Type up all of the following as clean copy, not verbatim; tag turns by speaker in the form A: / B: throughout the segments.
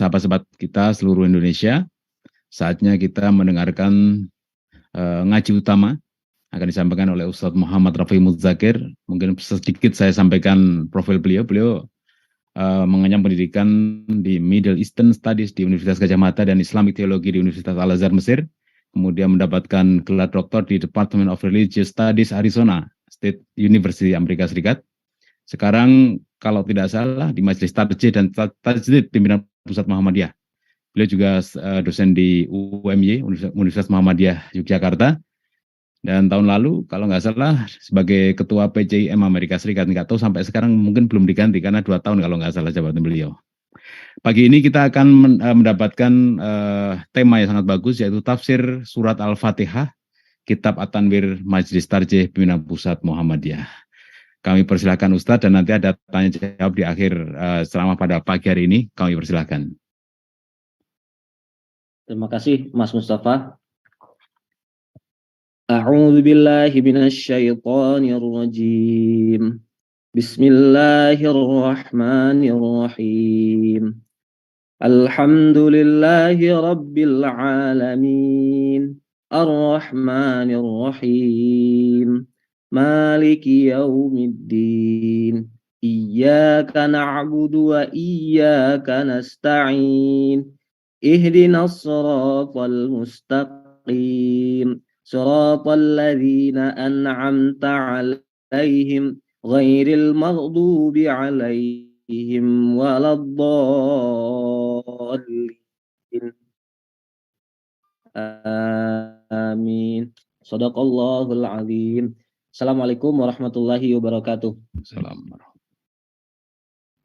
A: sahabat-sahabat kita seluruh Indonesia, saatnya kita mendengarkan ngaji utama akan disampaikan oleh Ustadz Muhammad Rafi Muzakir. Mungkin sedikit saya sampaikan profil beliau. Beliau mengenyam pendidikan di Middle Eastern Studies di Universitas Gadjah Mada dan Islamic Theology di Universitas Al-Azhar Mesir. Kemudian mendapatkan gelar doktor di Department of Religious Studies Arizona State University Amerika Serikat. Sekarang kalau tidak salah di Majelis Tarjih dan Tajdid Pimpinan Pusat Muhammadiyah. Beliau juga dosen di UMY, Universitas Muhammadiyah Yogyakarta. Dan tahun lalu kalau nggak salah sebagai Ketua PCIM Amerika Serikat. Nggak tahu sampai sekarang mungkin belum diganti karena 2 tahun kalau nggak salah jabatan beliau. Pagi ini kita akan mendapatkan tema yang sangat bagus yaitu tafsir surat Al-Fatihah, Kitab At-Tanwir Majelis Tarjih Pimpinan Pusat Muhammadiyah. Kami persilahkan Ustadz dan nanti ada tanya jawab di akhir ceramah pada pagi hari ini. Kami persilahkan.
B: Terima kasih Mas Mustafa. A'udzu billahi minasyaitonir rajim. Bismillahirrahmanirrahim. Alhamdulillahi rabbil alamin. Ar-Rahmanir Rahim. Maliki yaumiddin. Iyyaka na'budu wa iyyaka nasta'in. Ihdinas siratal mustaqim. Siratal ladzina an'amta 'alaihim ghairil maghdubi 'alaihim waladdallin. Amin. Shadaqallahul azim. Assalamualaikum warahmatullahi wabarakatuh.
A: Assalamualaikum.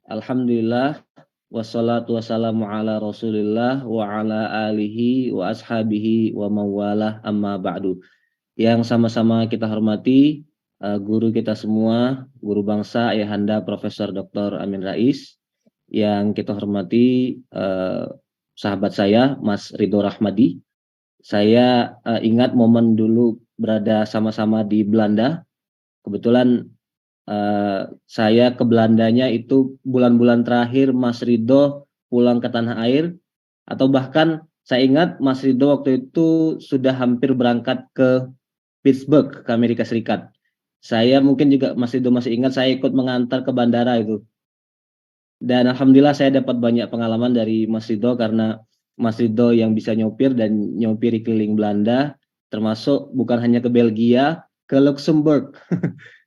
B: Alhamdulillah wassalatu wassalamu ala Rasulillah wa ala alihi wa ashabihi wa mawalah amma ba'du. Yang sama-sama kita hormati guru kita semua, guru bangsa Ayahanda Profesor Dr. Amin Rais, yang kita hormati sahabat saya Mas Ridho Rahmadi. Saya ingat momen dulu berada sama-sama di Belanda. Kebetulan saya ke Belandanya itu bulan-bulan terakhir Mas Ridho pulang ke tanah air, atau bahkan saya ingat Mas Ridho waktu itu sudah hampir berangkat ke Pittsburgh ke Amerika Serikat. Saya mungkin juga Mas Ridho masih ingat saya ikut mengantar ke bandara itu. Dan alhamdulillah saya dapat banyak pengalaman dari Mas Ridho, karena Mas Ridho yang bisa nyopir dan nyopiri keliling Belanda, termasuk bukan hanya ke Belgia, ke Luxembourg.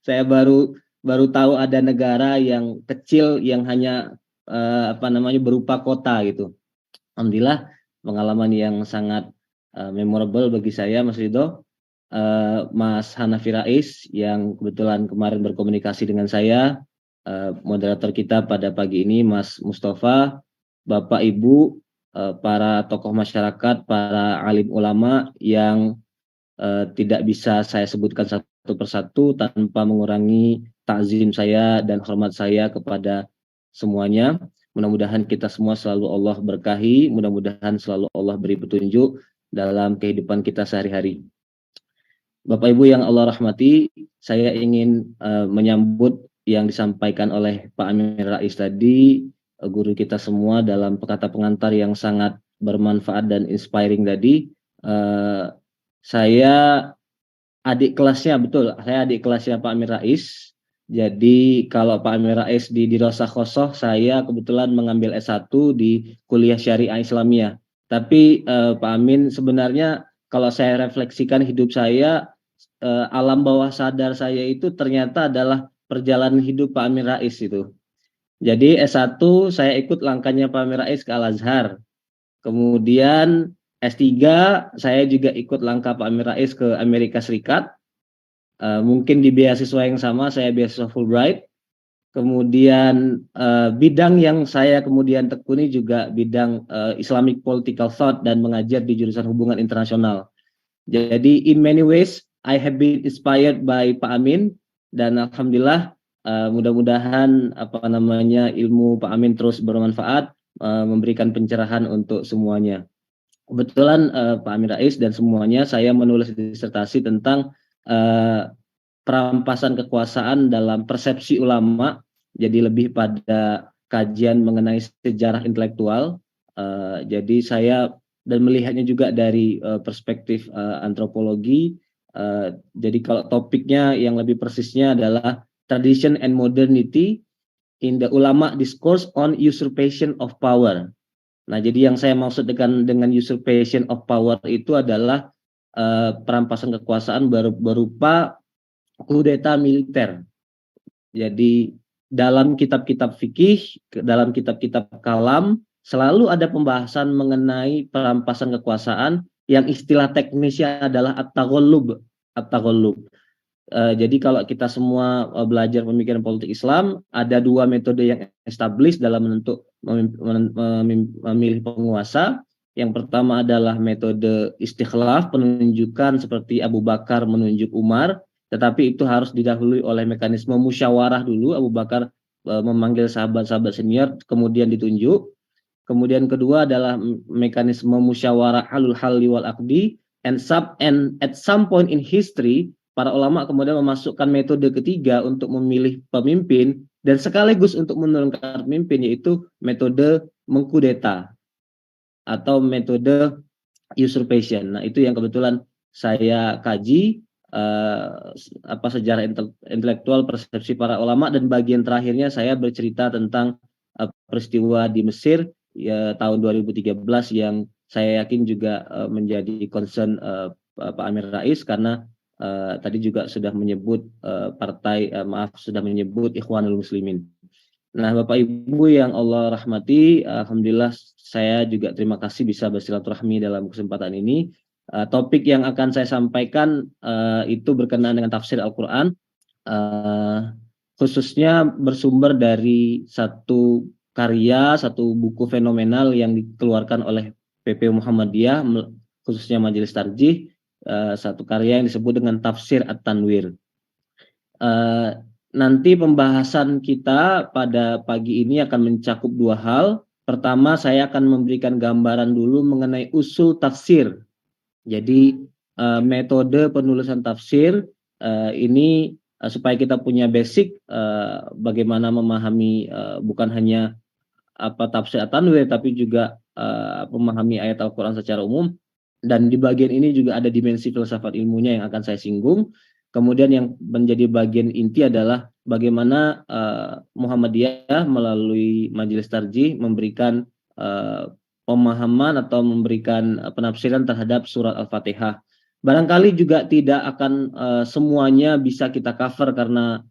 B: Saya baru tahu ada negara yang kecil yang hanya berupa kota gitu. Alhamdulillah pengalaman yang sangat memorable bagi saya, Mas Ridho. Mas Hanafi Rais yang kebetulan kemarin berkomunikasi dengan saya, moderator kita pada pagi ini Mas Mustafa, Bapak Ibu, para tokoh masyarakat, para alim ulama yang tidak bisa saya sebutkan satu persatu tanpa mengurangi takzim saya dan hormat saya kepada semuanya. Mudah-mudahan kita semua selalu Allah berkahi, mudah-mudahan selalu Allah beri petunjuk dalam kehidupan kita sehari-hari. Bapak Ibu yang Allah rahmati, saya ingin menyambut yang disampaikan oleh Pak Amin Rais tadi, guru kita semua dalam kata pengantar yang sangat bermanfaat dan inspiring tadi. Saya adik kelasnya, betul, saya adik kelasnya Pak Amin Rais. Jadi kalau Pak Amin Rais di Dirasah Khosoh, saya kebetulan mengambil S1 di Kuliah Syariah Islamiyah. Tapi Pak Amin sebenarnya kalau saya refleksikan hidup saya, alam bawah sadar saya itu ternyata adalah perjalanan hidup Pak Amin Rais itu. Jadi S1 saya ikut langkahnya Pak Amin Rais ke Al-Azhar. Kemudian S3 saya juga ikut langkah Pak Amin Rais ke Amerika Serikat. Mungkin di beasiswa yang sama, saya beasiswa Fulbright. Kemudian bidang yang saya kemudian tekuni juga bidang Islamic Political Thought dan mengajar di jurusan hubungan internasional. Jadi in many ways I have been inspired by Pak Amin, dan alhamdulillah mudah-mudahan ilmu Pak Amin terus bermanfaat, memberikan pencerahan untuk semuanya. Kebetulan Pak Amin Rais dan semuanya, saya menulis disertasi tentang perampasan kekuasaan dalam persepsi ulama, jadi lebih pada kajian mengenai sejarah intelektual Jadi saya dan melihatnya juga dari perspektif antropologi. Jadi kalau topiknya yang lebih persisnya adalah tradition and modernity in the ulama discourse on usurpation of power. Nah, jadi yang saya maksud dengan usurpation of power itu adalah perampasan kekuasaan berupa kudeta militer. Jadi dalam kitab-kitab fikih, dalam kitab-kitab kalam selalu ada pembahasan mengenai perampasan kekuasaan yang istilah teknisnya adalah at-taghallub. At-taghallub. Jadi kalau kita semua belajar pemikiran politik Islam, ada dua metode yang established dalam memilih penguasa. Yang pertama adalah metode istikhlaf, penunjukan seperti Abu Bakar menunjuk Umar, tetapi itu harus didahului oleh mekanisme musyawarah dulu. Abu Bakar memanggil sahabat-sahabat senior, kemudian ditunjuk. Kemudian kedua adalah mekanisme musyawarah halul halli wal aqdi, and at some point in history para ulama kemudian memasukkan metode ketiga untuk memilih pemimpin dan sekaligus untuk menurunkan pemimpin, yaitu metode mengkudeta atau metode usurpation. Nah, itu yang kebetulan saya kaji sejarah intelektual persepsi para ulama, dan bagian terakhirnya saya bercerita tentang peristiwa di Mesir ya, tahun 2013 yang saya yakin juga menjadi concern Pak Amir Rais, karena tadi juga sudah menyebut sudah menyebut Ikhwanul Muslimin. Nah, Bapak Ibu yang Allah rahmati, alhamdulillah saya juga terima kasih bisa bersilaturahmi dalam kesempatan ini. Topik yang akan saya sampaikan itu berkenaan dengan tafsir Al-Qur'an, khususnya bersumber dari satu karya, satu buku fenomenal yang dikeluarkan oleh PP Muhammadiyah, khususnya Majelis Tarjih, satu karya yang disebut dengan Tafsir At-Tanwir. Nanti pembahasan kita pada pagi ini akan mencakup dua hal. Pertama, saya akan memberikan gambaran dulu mengenai usul tafsir. Jadi metode penulisan tafsir ini supaya kita punya basic bagaimana memahami bukan hanya tafsir At-Tanwir, tapi juga memahami ayat Al-Quran secara umum. Dan di bagian ini juga ada dimensi filsafat ilmunya yang akan saya singgung. Kemudian yang menjadi bagian inti adalah bagaimana Muhammadiyah melalui Majelis Tarjih memberikan pemahaman atau memberikan penafsiran terhadap surat Al-Fatihah. Barangkali juga tidak akan semuanya bisa kita cover karena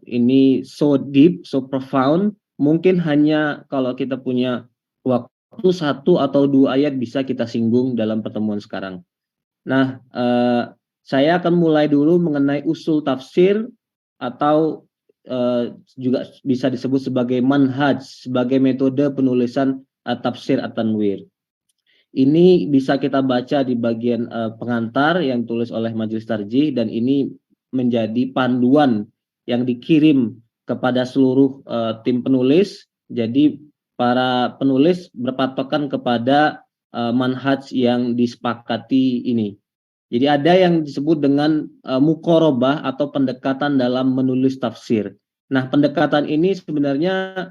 B: ini so deep, so profound. Mungkin hanya kalau kita punya waktu satu atau dua ayat bisa kita singgung dalam pertemuan sekarang. Nah, saya akan mulai dulu mengenai usul tafsir atau juga bisa disebut sebagai manhaj, sebagai metode penulisan tafsir At-Tanwir. Ini bisa kita baca di bagian pengantar yang ditulis oleh Majelis Tarjih, dan ini menjadi panduan yang dikirim kepada seluruh tim penulis. Jadi para penulis berpatokan kepada manhaj yang disepakati ini. Jadi ada yang disebut dengan muqarabah atau pendekatan dalam menulis tafsir. Nah, pendekatan ini sebenarnya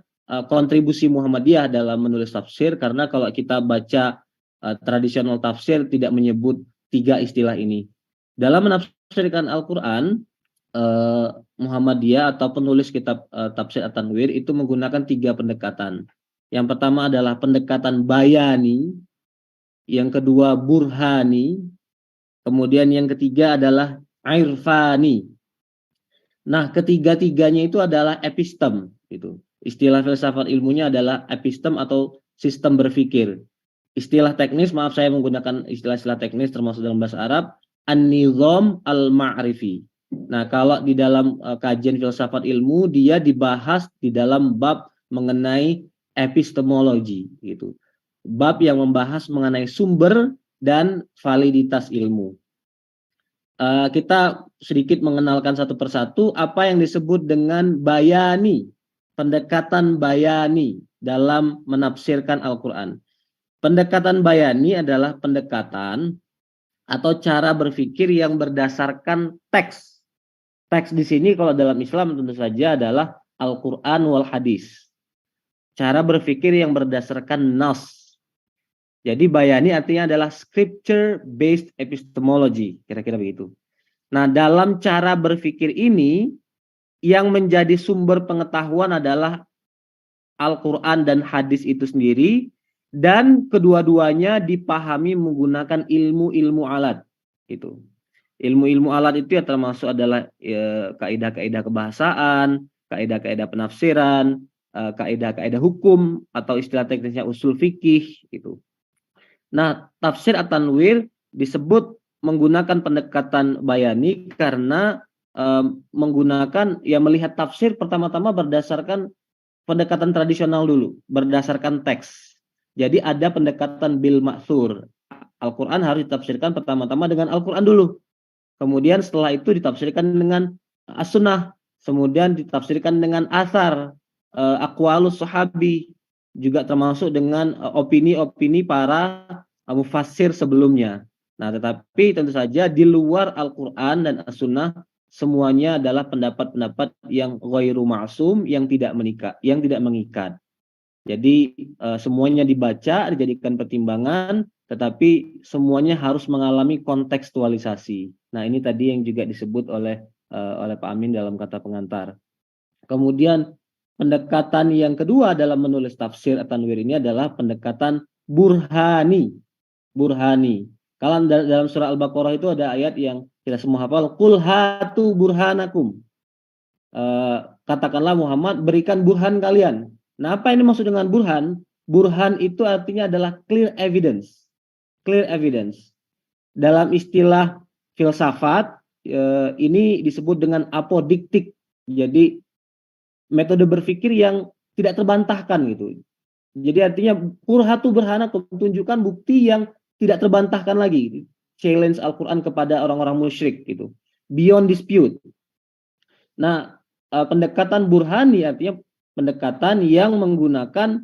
B: kontribusi Muhammadiyah dalam menulis tafsir, karena kalau kita baca tradisional tafsir tidak menyebut tiga istilah ini. Dalam menafsirkan Al-Quran, Muhammadiyah atau penulis kitab tafsir At-Tanwir itu menggunakan tiga pendekatan. Yang pertama adalah pendekatan bayani, yang kedua burhani, kemudian yang ketiga adalah irfani. Nah, ketiga-tiganya itu adalah epistem, gitu. Istilah filsafat ilmunya adalah epistem atau sistem berpikir. Istilah teknis, maaf saya menggunakan istilah-istilah teknis termasuk dalam bahasa Arab, an-nizam al-ma'rifi. Nah, kalau di dalam kajian filsafat ilmu dia dibahas di dalam bab mengenai epistemologi, gitu. Bab yang membahas mengenai sumber dan validitas ilmu. Kita sedikit mengenalkan satu persatu apa yang disebut dengan bayani, pendekatan bayani dalam menafsirkan Al-Quran. Pendekatan bayani adalah pendekatan atau cara berpikir yang berdasarkan teks. Teks di sini kalau dalam Islam tentu saja adalah Al-Quran wal Hadis. Cara berpikir yang berdasarkan nas, Jadi bayani artinya adalah scripture based epistemology, kira-kira begitu. Nah, dalam cara berpikir ini yang menjadi sumber pengetahuan adalah Al-Quran dan hadis itu sendiri, dan kedua-duanya dipahami menggunakan ilmu-ilmu alat. Itu. Ilmu-ilmu alat itu ya termasuk adalah kaidah-kaidah kebahasaan, kaidah-kaidah penafsiran, kaidah-kaidah hukum atau istilah teknisnya usul fikih itu. Nah, tafsir at-tanwir disebut menggunakan pendekatan bayani karena menggunakan ya melihat tafsir pertama-tama berdasarkan pendekatan tradisional dulu, berdasarkan teks. Jadi ada pendekatan bil ma'thur. Al-Quran harus ditafsirkan pertama-tama dengan Al-Quran dulu. Kemudian setelah itu ditafsirkan dengan as-sunnah. Kemudian ditafsirkan dengan asar, aqwalus sahabi. Juga termasuk dengan opini-opini para mufassir sebelumnya. Nah, tetapi tentu saja di luar Al-Quran dan as-sunnah semuanya adalah pendapat-pendapat yang ghairu ma'sum, yang tidak mengikat. Jadi semuanya dibaca, dijadikan pertimbangan, tetapi semuanya harus mengalami kontekstualisasi. Nah, ini tadi yang juga disebut oleh Pak Amin dalam kata pengantar. Kemudian pendekatan yang kedua dalam menulis tafsir at-tanwir ini adalah pendekatan burhani. Burhani. Kalau dalam surah Al-Baqarah itu ada ayat yang kita semua hafal, qul hatu burhanakum. Katakanlah Muhammad, berikan burhan kalian. Nah, apa ini maksud dengan burhan? Burhan itu artinya adalah clear evidence. Clear evidence. Dalam istilah filsafat, ini disebut dengan apodiktik. Jadi metode berpikir yang tidak terbantahkan gitu. Jadi artinya burhatu berhana, tunjukkan bukti yang tidak terbantahkan lagi. Gitu. Challenge Al-Quran kepada orang-orang musyrik gitu. Beyond dispute. Nah, pendekatan burhani artinya pendekatan yang menggunakan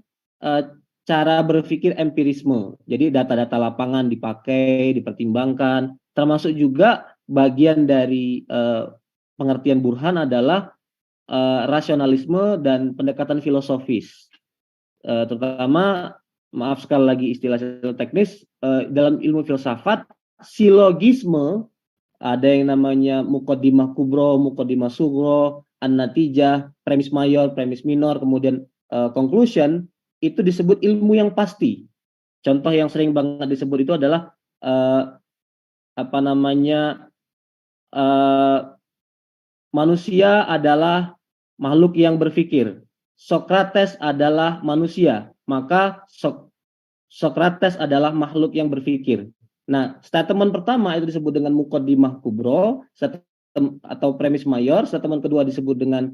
B: cara berpikir empirisme. Jadi data-data lapangan dipakai, dipertimbangkan, termasuk juga bagian dari pengertian burhan adalah rasionalisme dan pendekatan filosofis. Terutama, maaf sekali lagi istilah teknis, dalam ilmu filsafat, silogisme, ada yang namanya muqaddimah kubro, muqaddimah sugro, an-natijah, premis mayor, premis minor, kemudian conclusion, itu disebut ilmu yang pasti. Contoh yang sering banget disebut itu adalah manusia adalah makhluk yang berpikir. Sokrates adalah manusia, maka Sokrates adalah makhluk yang berpikir. Nah, statement pertama itu disebut dengan muqaddimah kubro atau premis mayor, statement kedua disebut dengan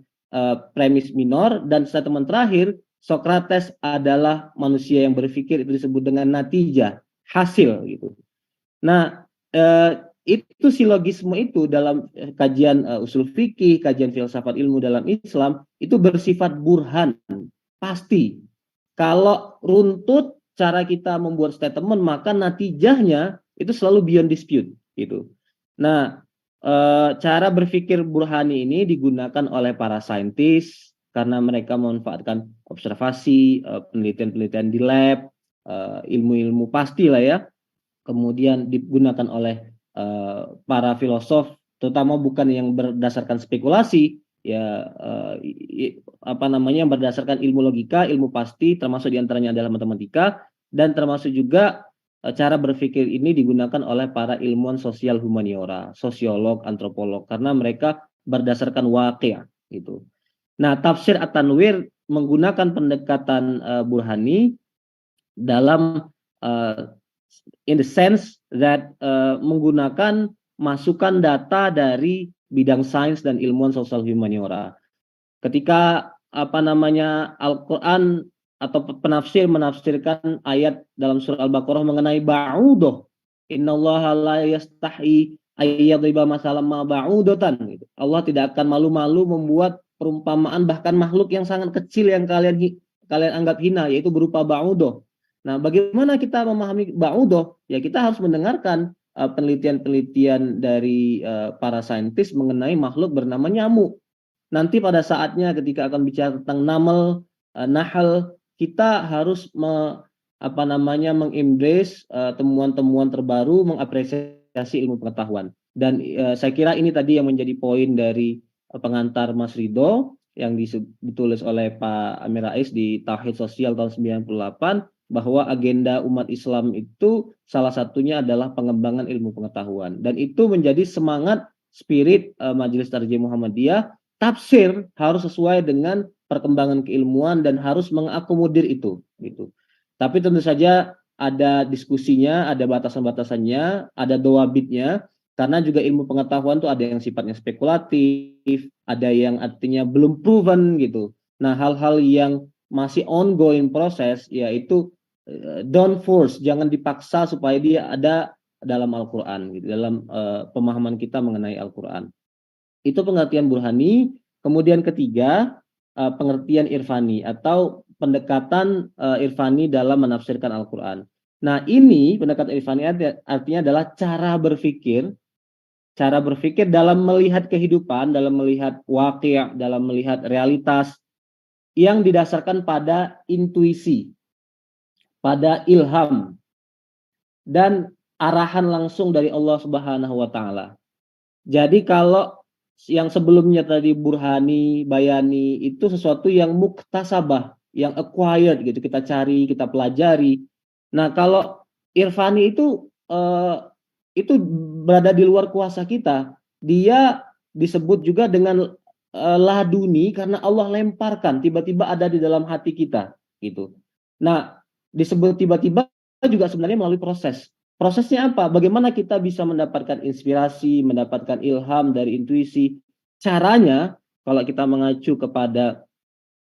B: premis minor, dan statement terakhir Sokrates adalah manusia yang berpikir itu disebut dengan natijah, hasil gitu. Nah, itu silogisme itu dalam kajian usul fikih, kajian filsafat ilmu dalam Islam itu bersifat burhan, pasti. Kalau runtut cara kita membuat statement, maka natijahnya itu selalu beyond dispute gitu. Nah, cara berpikir burhani ini digunakan oleh para saintis karena mereka memanfaatkan observasi, penelitian-penelitian di lab, ilmu-ilmu pasti lah ya. Kemudian digunakan oleh para filosof, terutama bukan yang berdasarkan spekulasi, ya yang berdasarkan ilmu logika, ilmu pasti, termasuk diantaranya adalah matematika, dan termasuk juga cara berpikir ini digunakan oleh para ilmuwan sosial humaniora, sosiolog, antropolog, karena mereka berdasarkan waqi' gitu. Nah, tafsir at-tanwir menggunakan pendekatan burhani dalam in the sense that menggunakan masukan data dari bidang sains dan ilmuwan sosial humaniora. Ketika Al-Quran atau penafsir menafsirkan ayat dalam surah Al-Baqarah mengenai ba'udoh, innallaha la yastahi ayyadhiba masalam ma ba'udotan. Allah tidak akan malu-malu membuat perumpamaan bahkan makhluk yang sangat kecil yang kalian anggap hina, yaitu berupa ba'udoh. Nah, bagaimana kita memahami ba'udoh? Ya, kita harus mendengarkan penelitian-penelitian dari para saintis mengenai makhluk bernama nyamuk. Nanti pada saatnya ketika akan bicara tentang nahl, kita harus mengembrace temuan-temuan terbaru, mengapresiasi ilmu pengetahuan. Dan saya kira ini tadi yang menjadi poin dari pengantar Mas Ridho yang ditulis oleh Pak Amir Rais di Tauhid Sosial tahun 98, bahwa agenda umat Islam itu salah satunya adalah pengembangan ilmu pengetahuan, dan itu menjadi semangat spirit Majelis Tarjih Muhammadiyah. Tafsir harus sesuai dengan perkembangan keilmuan dan harus mengakomodir itu gitu. Tapi tentu saja ada diskusinya, ada batasan-batasannya, ada doabitnya, karena juga ilmu pengetahuan itu ada yang sifatnya spekulatif, ada yang artinya belum proven gitu. Nah, hal-hal yang masih ongoing proses, yaitu don't force, jangan dipaksa supaya dia ada dalam Al-Quran, gitu, dalam pemahaman kita mengenai Al-Quran. Itu pengertian burhani. Kemudian ketiga, pengertian irfani atau pendekatan irfani dalam menafsirkan Al-Quran. Nah, ini pendekatan irfani artinya adalah cara berpikir dalam melihat kehidupan, dalam melihat waqi', dalam melihat realitas yang didasarkan pada intuisi, pada ilham, dan arahan langsung dari Allah Subhanahu wa Ta'ala. Jadi, kalau yang sebelumnya tadi burhani, bayani, itu sesuatu yang muktasabah, yang acquired gitu, kita cari, kita pelajari. Nah, kalau irfani itu berada di luar kuasa kita. Dia disebut juga dengan laduni karena Allah lemparkan, tiba-tiba ada di dalam hati kita gitu. Nah, disebut tiba-tiba juga sebenarnya melalui proses. Prosesnya apa? Bagaimana kita bisa mendapatkan inspirasi, mendapatkan ilham dari intuisi? Caranya, kalau kita mengacu kepada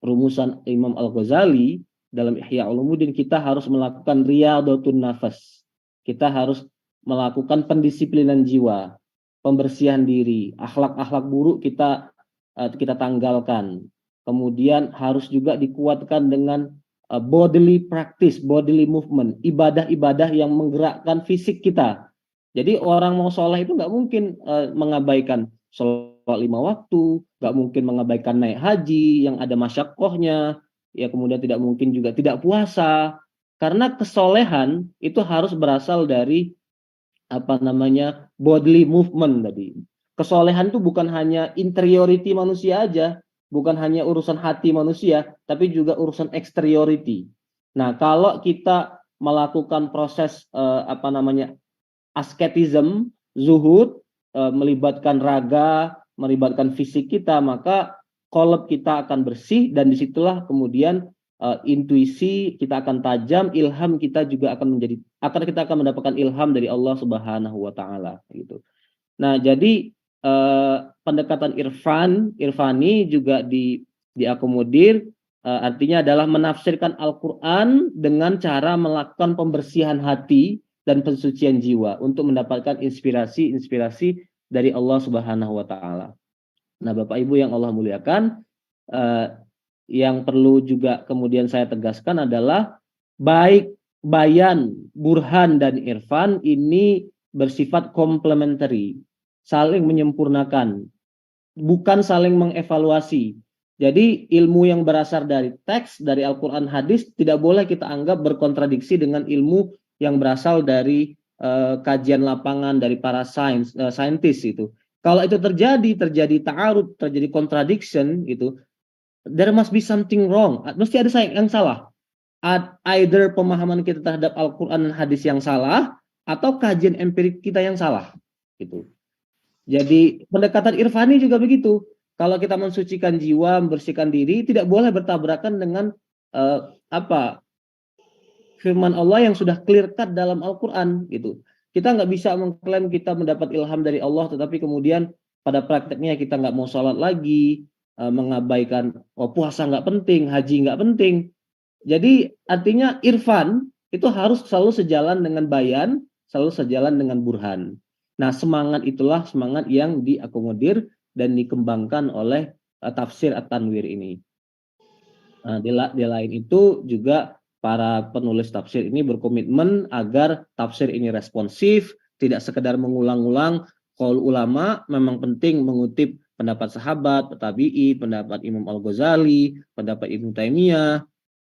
B: rumusan Imam Al-Ghazali dalam Ihya Ulumuddin, kita harus melakukan riyadhatun nafas. Kita harus melakukan pendisiplinan jiwa, pembersihan diri, akhlak-akhlak buruk kita tanggalkan. Kemudian harus juga dikuatkan dengan bodily practice, bodily movement, ibadah-ibadah yang menggerakkan fisik kita. Jadi orang mau sholat itu nggak mungkin mengabaikan sholat 5 waktu, nggak mungkin mengabaikan naik haji yang ada masyakohnya, ya kemudian tidak mungkin juga tidak puasa, karena kesolehan itu harus berasal dari bodily movement tadi. Kesolehan itu bukan hanya interiority manusia aja, bukan hanya urusan hati manusia, tapi juga urusan exteriority. Nah, kalau kita melakukan proses asketism, zuhud, melibatkan raga, melibatkan fisik kita, maka qalb kita akan bersih, dan disitulah kemudian intuisi kita akan tajam, ilham kita juga kita akan mendapatkan ilham dari Allah Subhanahu wa Ta'ala gitu. Nah, jadi pendekatan irfani juga diakomodir, artinya adalah menafsirkan Al-Quran dengan cara melakukan pembersihan hati dan pensucian jiwa untuk mendapatkan inspirasi dari Allah Subhanahu wa Ta'ala. Nah, Bapak Ibu yang Allah muliakan, yang perlu juga kemudian saya tegaskan adalah baik bayan, burhan, dan irfan ini bersifat komplementari, saling menyempurnakan, bukan saling mengevaluasi. Jadi ilmu yang berasal dari teks, dari Al-Quran, hadis, tidak boleh kita anggap berkontradiksi dengan ilmu yang berasal dari kajian lapangan dari para saintis itu. Kalau itu terjadi ta'arud, terjadi contradiction gitu, there must be something wrong. Mesti ada yang salah. Either pemahaman kita terhadap Al-Quran dan hadis yang salah, atau kajian empirik kita yang salah gitu. Jadi pendekatan irfani juga begitu. Kalau kita mensucikan jiwa, membersihkan diri, tidak boleh bertabrakan dengan firman Allah yang sudah clear cut dalam Al-Quran gitu. Kita nggak bisa mengklaim kita mendapat ilham dari Allah, tetapi kemudian pada prakteknya kita nggak mau sholat lagi, mengabaikan puasa nggak penting, haji nggak penting. Jadi artinya irfan itu harus selalu sejalan dengan bayan, selalu sejalan dengan burhan. Nah, semangat itulah semangat yang diakomodir dan dikembangkan oleh tafsir At-Tanwir ini. Di lain itu juga para penulis tafsir ini berkomitmen agar tafsir ini responsif, tidak sekedar mengulang-ulang. Qaul ulama memang penting mengutip pendapat sahabat, tabi'in, pendapat Imam Al-Ghazali, pendapat Ibnu Taimiyah,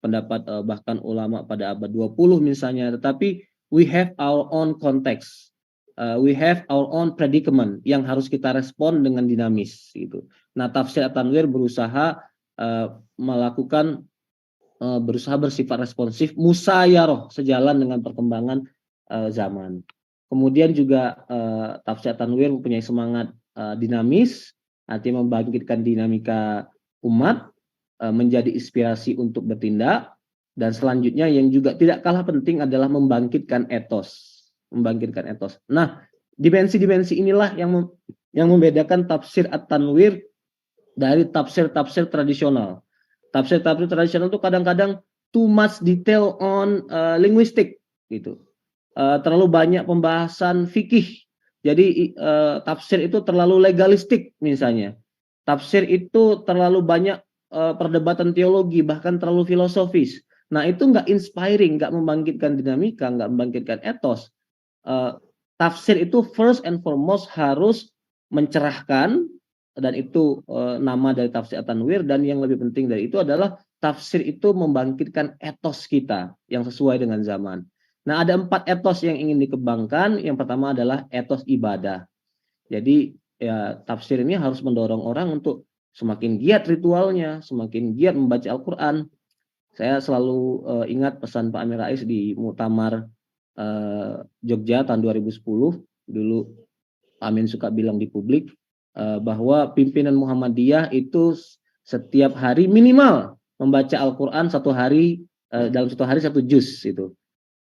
B: pendapat bahkan ulama pada abad 20 misalnya, tetapi we have our own context. We have our own predicament yang harus kita respon dengan dinamis gitu. Nah, tafsir At-Tanwir berusaha berusaha bersifat responsif, musyawarah sejalan dengan perkembangan zaman. Kemudian juga tafsir At-Tanwir mempunyai semangat dinamis, artinya membangkitkan dinamika umat, menjadi inspirasi untuk bertindak, dan selanjutnya yang juga tidak kalah penting adalah membangkitkan etos. Nah, dimensi-dimensi inilah yang membedakan tafsir At-Tanwir dari tafsir-tafsir tradisional. Tafsir-tafsir tradisional itu kadang-kadang too much detail on linguistik gitu. Terlalu banyak pembahasan fikih. Jadi tafsir itu terlalu legalistik misalnya. Tafsir itu terlalu banyak perdebatan teologi, bahkan terlalu filosofis. Nah, itu nggak inspiring, nggak membangkitkan dinamika, nggak membangkitkan etos. Tafsir itu first and foremost harus mencerahkan, dan itu nama dari tafsir At-Tanwir, dan yang lebih penting dari itu adalah tafsir itu membangkitkan etos kita yang sesuai dengan zaman. Nah, ada 4 etos yang ingin dikembangkan. Yang pertama adalah etos ibadah. Jadi ya, tafsir ini harus mendorong orang untuk semakin giat ritualnya, semakin giat membaca Al-Quran. Saya selalu ingat pesan Pak Amir Rais di Muktamar Jogja tahun 2010. Dulu Pak Amin suka bilang di publik bahwa pimpinan Muhammadiyah itu setiap hari minimal membaca Al-Quran dalam satu hari 1 juz itu.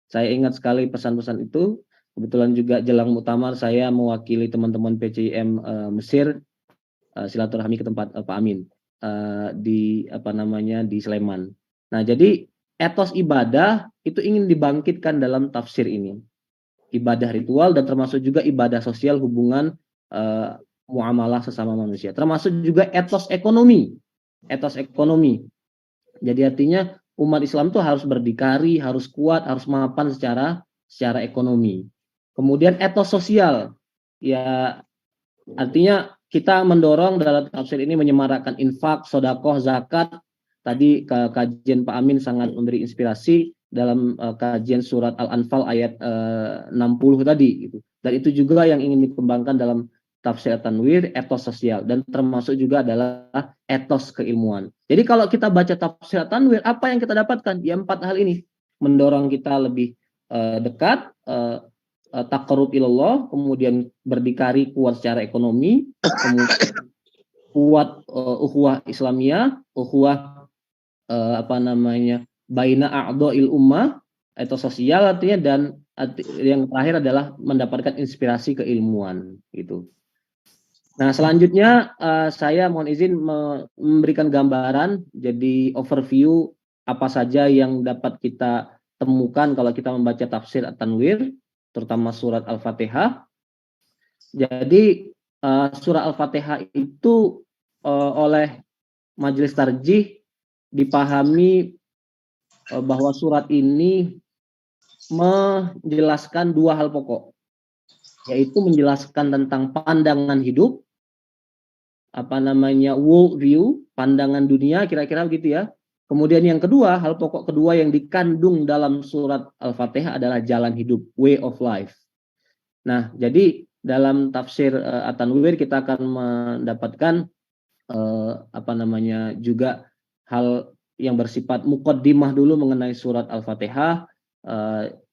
B: Saya ingat sekali pesan-pesan itu. Kebetulan juga jelang muktamar saya mewakili teman-teman PCIM Mesir silaturahmi ke tempat Pak Amin di Sleman. Nah, jadi etos ibadah itu ingin dibangkitkan dalam tafsir ini. Ibadah ritual dan termasuk juga ibadah sosial, hubungan muamalah sesama manusia. Termasuk juga etos ekonomi. Jadi artinya umat Islam itu harus berdikari, harus kuat, harus mapan secara ekonomi. Kemudian etos sosial. Ya, artinya kita mendorong dalam tafsir ini menyemarakkan infak, sedekah, zakat. Tadi kajian Pak Amin sangat memberi inspirasi dalam kajian surat Al-Anfal ayat 60 tadi gitu. Dan itu juga yang ingin dikembangkan dalam tafsir At-Tanwir, etos sosial, dan termasuk juga adalah etos keilmuan. Jadi kalau kita baca tafsir At-Tanwir, apa yang kita dapatkan? Ya, 4 hal ini. Mendorong kita lebih dekat, taqarrub ilallah, kemudian berdikari, kuat secara ekonomi, kemudian kuat ukhuwah Islamiyah, ukhuwah baina a'dha'il ummah, etos sosial artinya, dan yang terakhir adalah mendapatkan inspirasi keilmuan gitu. Nah, selanjutnya saya mohon izin memberikan gambaran, jadi overview apa saja yang dapat kita temukan kalau kita membaca tafsir At-Tanwir, terutama surat Al-Fatihah. Jadi surah Al-Fatihah itu oleh Majelis Tarjih dipahami bahwa surat ini menjelaskan 2 hal pokok, yaitu menjelaskan tentang pandangan hidup, world view, pandangan dunia, kira-kira begitu ya. Kemudian yang kedua, hal pokok kedua yang dikandung dalam surat Al-Fatihah adalah jalan hidup, way of life. Nah, jadi dalam tafsir At-Tanwir kita akan mendapatkan juga hal yang bersifat muqaddimah dulu mengenai surat Al-Fatihah,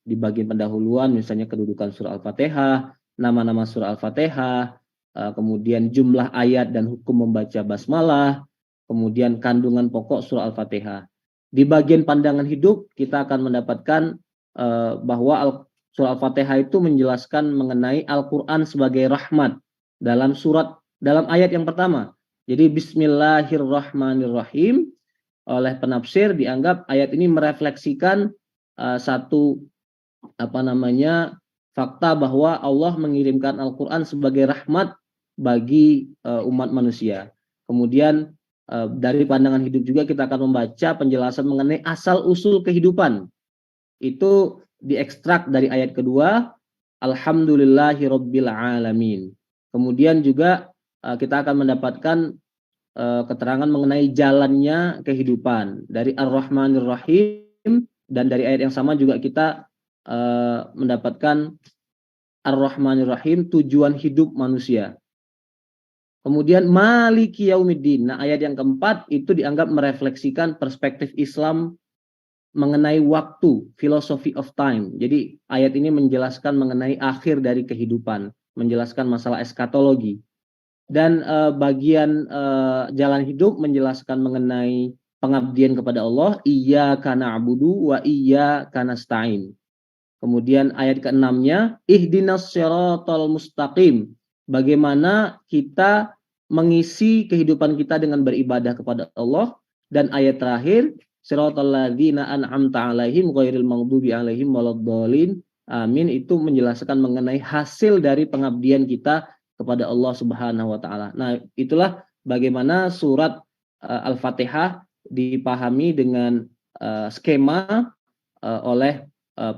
B: di bagian pendahuluan misalnya kedudukan surah Al-Fatihah, nama-nama surah Al-Fatihah, kemudian jumlah ayat dan hukum membaca basmalah, kemudian kandungan pokok surah Al-Fatihah. Di bagian pandangan hidup kita akan mendapatkan bahwa surah Al-Fatihah itu menjelaskan mengenai Al-Quran sebagai rahmat dalam ayat yang pertama. Jadi Bismillahirrahmanirrahim, oleh penafsir dianggap ayat ini merefleksikan satu fakta bahwa Allah mengirimkan Al-Quran sebagai rahmat bagi umat manusia. Kemudian dari pandangan hidup juga kita akan membaca penjelasan mengenai asal usul kehidupan. Itu diekstrak dari ayat kedua, Alhamdulillahirabbil alamin. Kemudian juga kita akan mendapatkan keterangan mengenai jalannya kehidupan dari Ar-Rahmanir Rahim, dan dari ayat yang sama juga kita mendapatkan Ar-Rahmanir Rahim, tujuan hidup manusia. Kemudian Maliki Yaumiddin. Nah, ayat yang keempat itu dianggap merefleksikan perspektif Islam mengenai waktu, philosophy of time. Jadi ayat ini menjelaskan mengenai akhir dari kehidupan, menjelaskan masalah eskatologi. Dan bagian jalan hidup menjelaskan mengenai pengabdian kepada Allah, iyyaka na'budu wa iyyaka nasta'in. Kemudian ayat ke-6-nya, ihdinas siratal mustaqim. Bagaimana kita mengisi kehidupan kita dengan beribadah kepada Allah. Dan ayat terakhir, siratal ladzina an'amta 'alaihim ghairil maghdubi 'alaihim waladdallin. Amin, itu menjelaskan mengenai hasil dari pengabdian kita kepada Allah Subhanahu wa taala. Nah, itulah bagaimana surat Al-Fatihah dipahami dengan skema oleh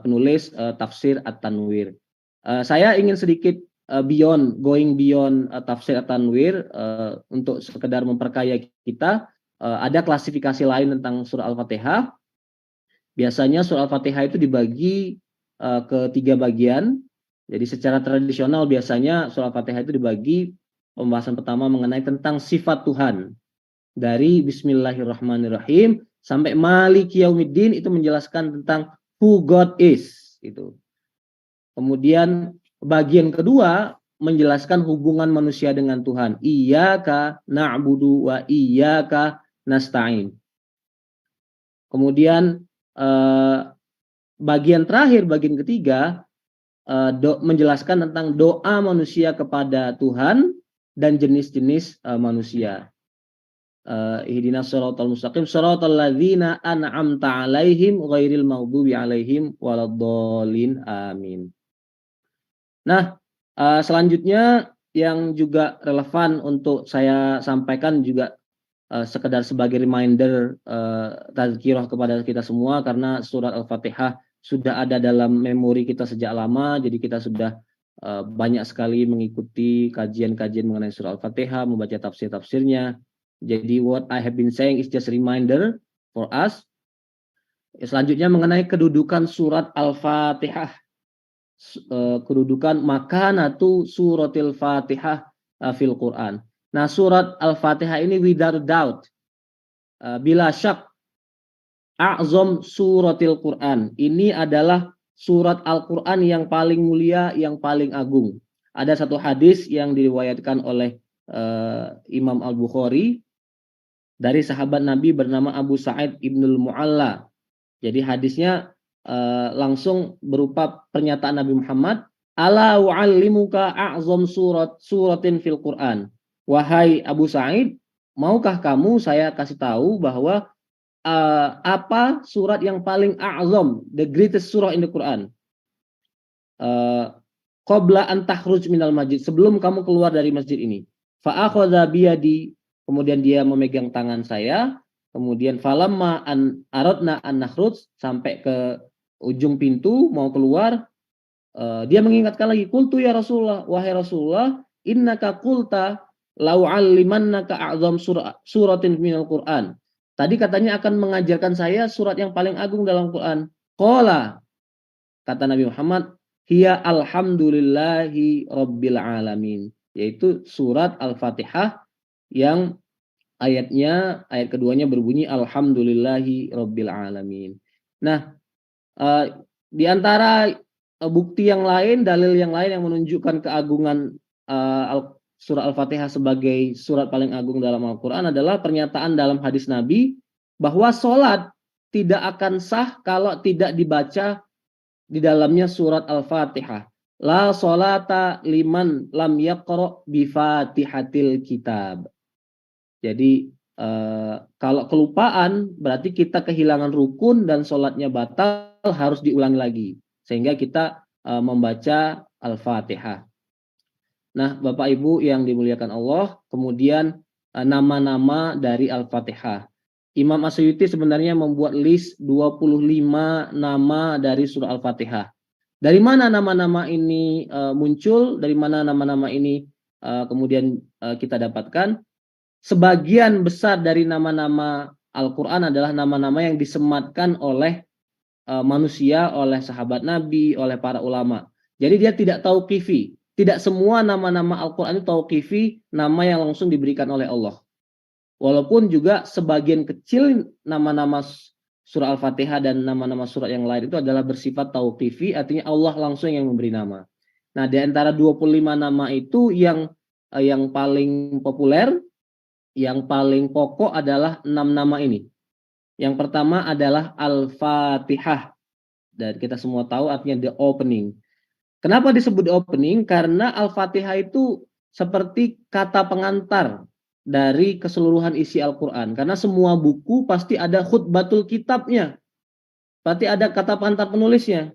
B: penulis tafsir At-Tanwir. Saya ingin sedikit going beyond tafsir At-Tanwir untuk sekedar memperkaya kita. Ada klasifikasi lain tentang surah Al-Fatihah. Biasanya surah Al-Fatihah itu dibagi ke 3 bagian. Jadi secara tradisional biasanya surah Al-Fatihah itu dibagi, pembahasan pertama mengenai tentang sifat Tuhan. Dari Bismillahirrahmanirrahim sampai Maliki Yaumiddin itu menjelaskan tentang who God is. Gitu. Kemudian bagian kedua menjelaskan hubungan manusia dengan Tuhan. Iyyaka na'budu wa iyyaka nasta'in. Kemudian bagian terakhir, bagian ketiga, menjelaskan tentang doa manusia kepada Tuhan dan jenis-jenis manusia. Ihdinas siratal mustaqim siratal ladzina an'amta 'alaihim ghairil maghdubi 'alaihim waladdallin. Amin. Nah, selanjutnya yang juga relevan untuk saya sampaikan juga sekedar sebagai reminder, tazkirah kepada kita semua, karena surat Al-Fatihah sudah ada dalam memori kita sejak lama. Jadi kita sudah banyak sekali mengikuti kajian-kajian mengenai surah Al-Fatihah, membaca tafsir-tafsirnya. Jadi what I have been saying is just a reminder for us. Selanjutnya mengenai kedudukan surat Al-Fatihah. Kedudukan makanatu suratil Fatihah fil Quran. Nah, surat Al-Fatihah ini without doubt, bila syak, a'zam suratil Quran. Ini adalah surat Al-Quran yang paling mulia, yang paling agung. Ada satu hadis yang diriwayatkan oleh Imam Al-Bukhari dari sahabat Nabi bernama Abu Sa'id Ibnul Mu'alla. Jadi hadisnya langsung berupa pernyataan Nabi Muhammad, ala wa'allimuka a'zam suratin fil Quran. Wahai Abu Sa'id, maukah kamu saya kasih tahu bahwa apa surat yang paling a'zam, the greatest surah in the Quran? Qabla an takhruj minal masjid, sebelum kamu keluar dari masjid ini. Fa akhadha biyadi, kemudian dia memegang tangan saya, kemudian falamma an aradna an nakhruj, sampai ke ujung pintu mau keluar, dia mengingatkan lagi, qultu ya Rasulullah, wahai Rasulullah, innaka qulta lau 'allimannaka a'zam suratin minal Quran. Tadi katanya akan mengajarkan saya surat yang paling agung dalam Quran. Qala, kata Nabi Muhammad, hiya alhamdulillahi rabbil alamin, yaitu surat Al-Fatihah yang ayat keduanya berbunyi alhamdulillahi rabbil alamin. Nah, di antara bukti yang lain, dalil yang lain yang menunjukkan keagungan surah Al-Fatihah sebagai surat paling agung dalam Al-Quran adalah pernyataan dalam hadis Nabi bahwa sholat tidak akan sah kalau tidak dibaca di dalamnya surat Al-Fatihah. La sholata liman lam yaqra' bi fatihatil kitab. Jadi kalau kelupaan berarti kita kehilangan rukun dan sholatnya batal, harus diulangi lagi sehingga kita membaca Al-Fatihah. Nah, Bapak Ibu yang dimuliakan Allah, kemudian nama-nama dari Al-Fatihah. Imam Asyuyuti sebenarnya membuat list 25 nama dari surah Al-Fatihah. Dari mana nama-nama ini muncul? Dari mana nama-nama ini kemudian kita dapatkan? sebagian besar dari nama-nama Al-Quran adalah nama-nama yang disematkan oleh manusia, oleh sahabat Nabi, oleh para ulama. Jadi dia tidak tauqifi. Tidak semua nama-nama Al-Quran itu tauqifi, nama yang langsung diberikan oleh Allah. Walaupun juga sebagian kecil nama-nama surah Al-Fatihah dan nama-nama surat yang lain itu adalah bersifat tauqifi, artinya Allah langsung yang memberi nama. Nah, di antara 25 nama itu yang paling populer, yang paling pokok adalah 6 nama ini. Yang pertama adalah Al-Fatihah. Dan kita semua tahu artinya the opening. Kenapa disebut the opening? Karena Al-Fatihah itu seperti kata pengantar dari keseluruhan isi Al-Quran. Karena semua buku pasti ada khutbatul kitabnya. Berarti ada kata pengantar penulisnya.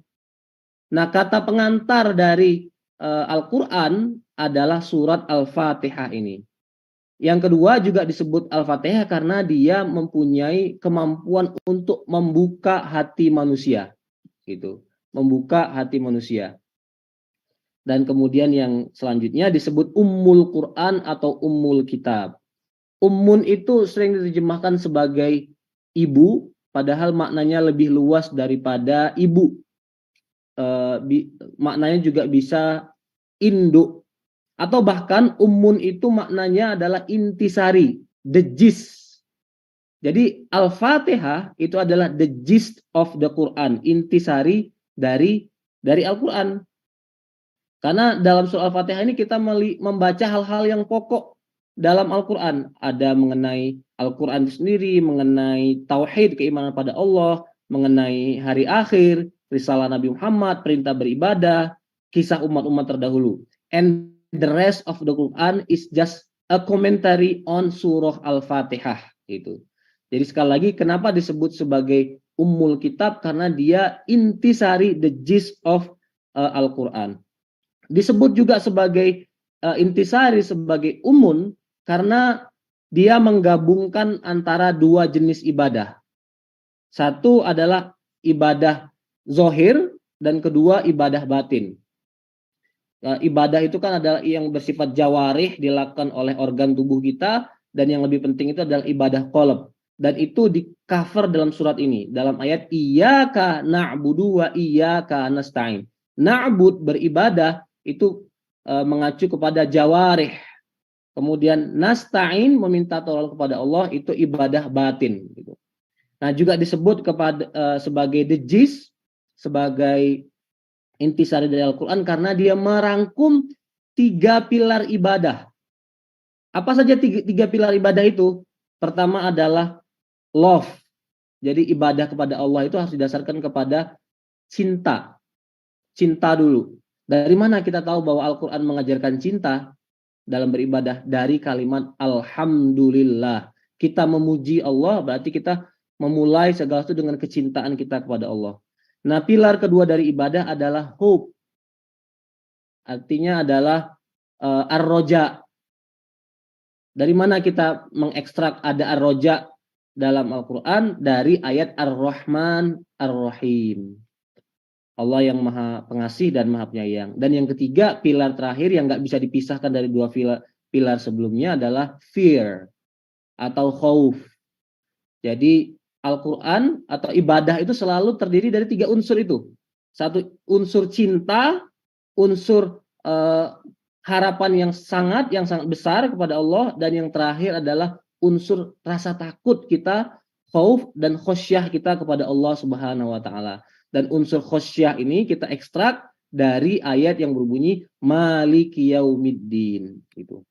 B: Nah, kata pengantar dari Al-Quran adalah surat Al-Fatihah ini. Yang kedua juga disebut Al-Fatihah karena dia mempunyai kemampuan untuk membuka hati manusia. Gitu. Membuka hati manusia. Dan kemudian yang selanjutnya disebut Ummul Quran atau Ummul Kitab. Ummun itu sering diterjemahkan sebagai ibu, padahal maknanya lebih luas daripada ibu. Maknanya juga bisa induk. Atau bahkan ummun itu maknanya adalah intisari, the gist. Jadi Al-Fatihah itu adalah the gist of the Quran, intisari dari Al-Quran. Karena dalam surah Al-Fatihah ini kita membaca hal-hal yang pokok dalam Al-Quran. Ada mengenai Al-Quran itu sendiri, mengenai tauhid, keimanan pada Allah, mengenai hari akhir, risalah Nabi Muhammad, perintah beribadah, kisah umat-umat terdahulu. And the rest of the Quran is just a commentary on surah Al-Fatihah. Gitu. Jadi sekali lagi, kenapa disebut sebagai Ummul Kitab? Karena dia intisari, the gist of Al-Quran. Disebut juga sebagai intisari, sebagai umun, karena dia menggabungkan antara dua jenis ibadah. Satu adalah ibadah zohir, dan kedua ibadah batin. Ibadah itu kan adalah yang bersifat jawarih, dilakukan oleh organ tubuh kita, dan yang lebih penting itu adalah ibadah qalb. Dan itu di cover dalam surat ini, dalam ayat Iyyaka na'budu wa iyyaka nasta'in. Na'bud, beribadah, itu mengacu kepada jawarih. Kemudian nasta'in, meminta tolong kepada Allah, itu ibadah batin. Gitu. Nah, juga disebut sebagai the gist, sebagai intisari dari Al-Quran, karena dia merangkum 3 pilar ibadah. Apa saja 3 pilar ibadah itu? Pertama adalah love. Jadi ibadah kepada Allah itu harus didasarkan kepada cinta. Cinta dulu. Dari mana kita tahu bahwa Al-Quran mengajarkan cinta dalam beribadah? Dari kalimat Alhamdulillah. Kita memuji Allah, berarti kita memulai segala sesuatu dengan kecintaan kita kepada Allah. Nah, pilar kedua dari ibadah adalah hope. Artinya adalah ar-roja. Dari mana kita mengekstrak ada ar-roja dalam Al-Quran? Dari ayat Ar-Rahman Ar-Rahim. Allah yang maha pengasih dan maha penyayang. Dan yang ketiga, pilar terakhir yang nggak bisa dipisahkan dari 2 pilar sebelumnya adalah fear atau khauf. Jadi Al-Quran atau ibadah itu selalu terdiri dari 3 unsur itu. Satu, unsur cinta, unsur harapan yang sangat besar kepada Allah, dan yang terakhir adalah unsur rasa takut kita, khauf dan khosyah kita kepada Allah Subhanahu wa taala. Dan unsur khosyah ini kita ekstrak dari ayat yang berbunyi Maliki Yaumiddin gitu.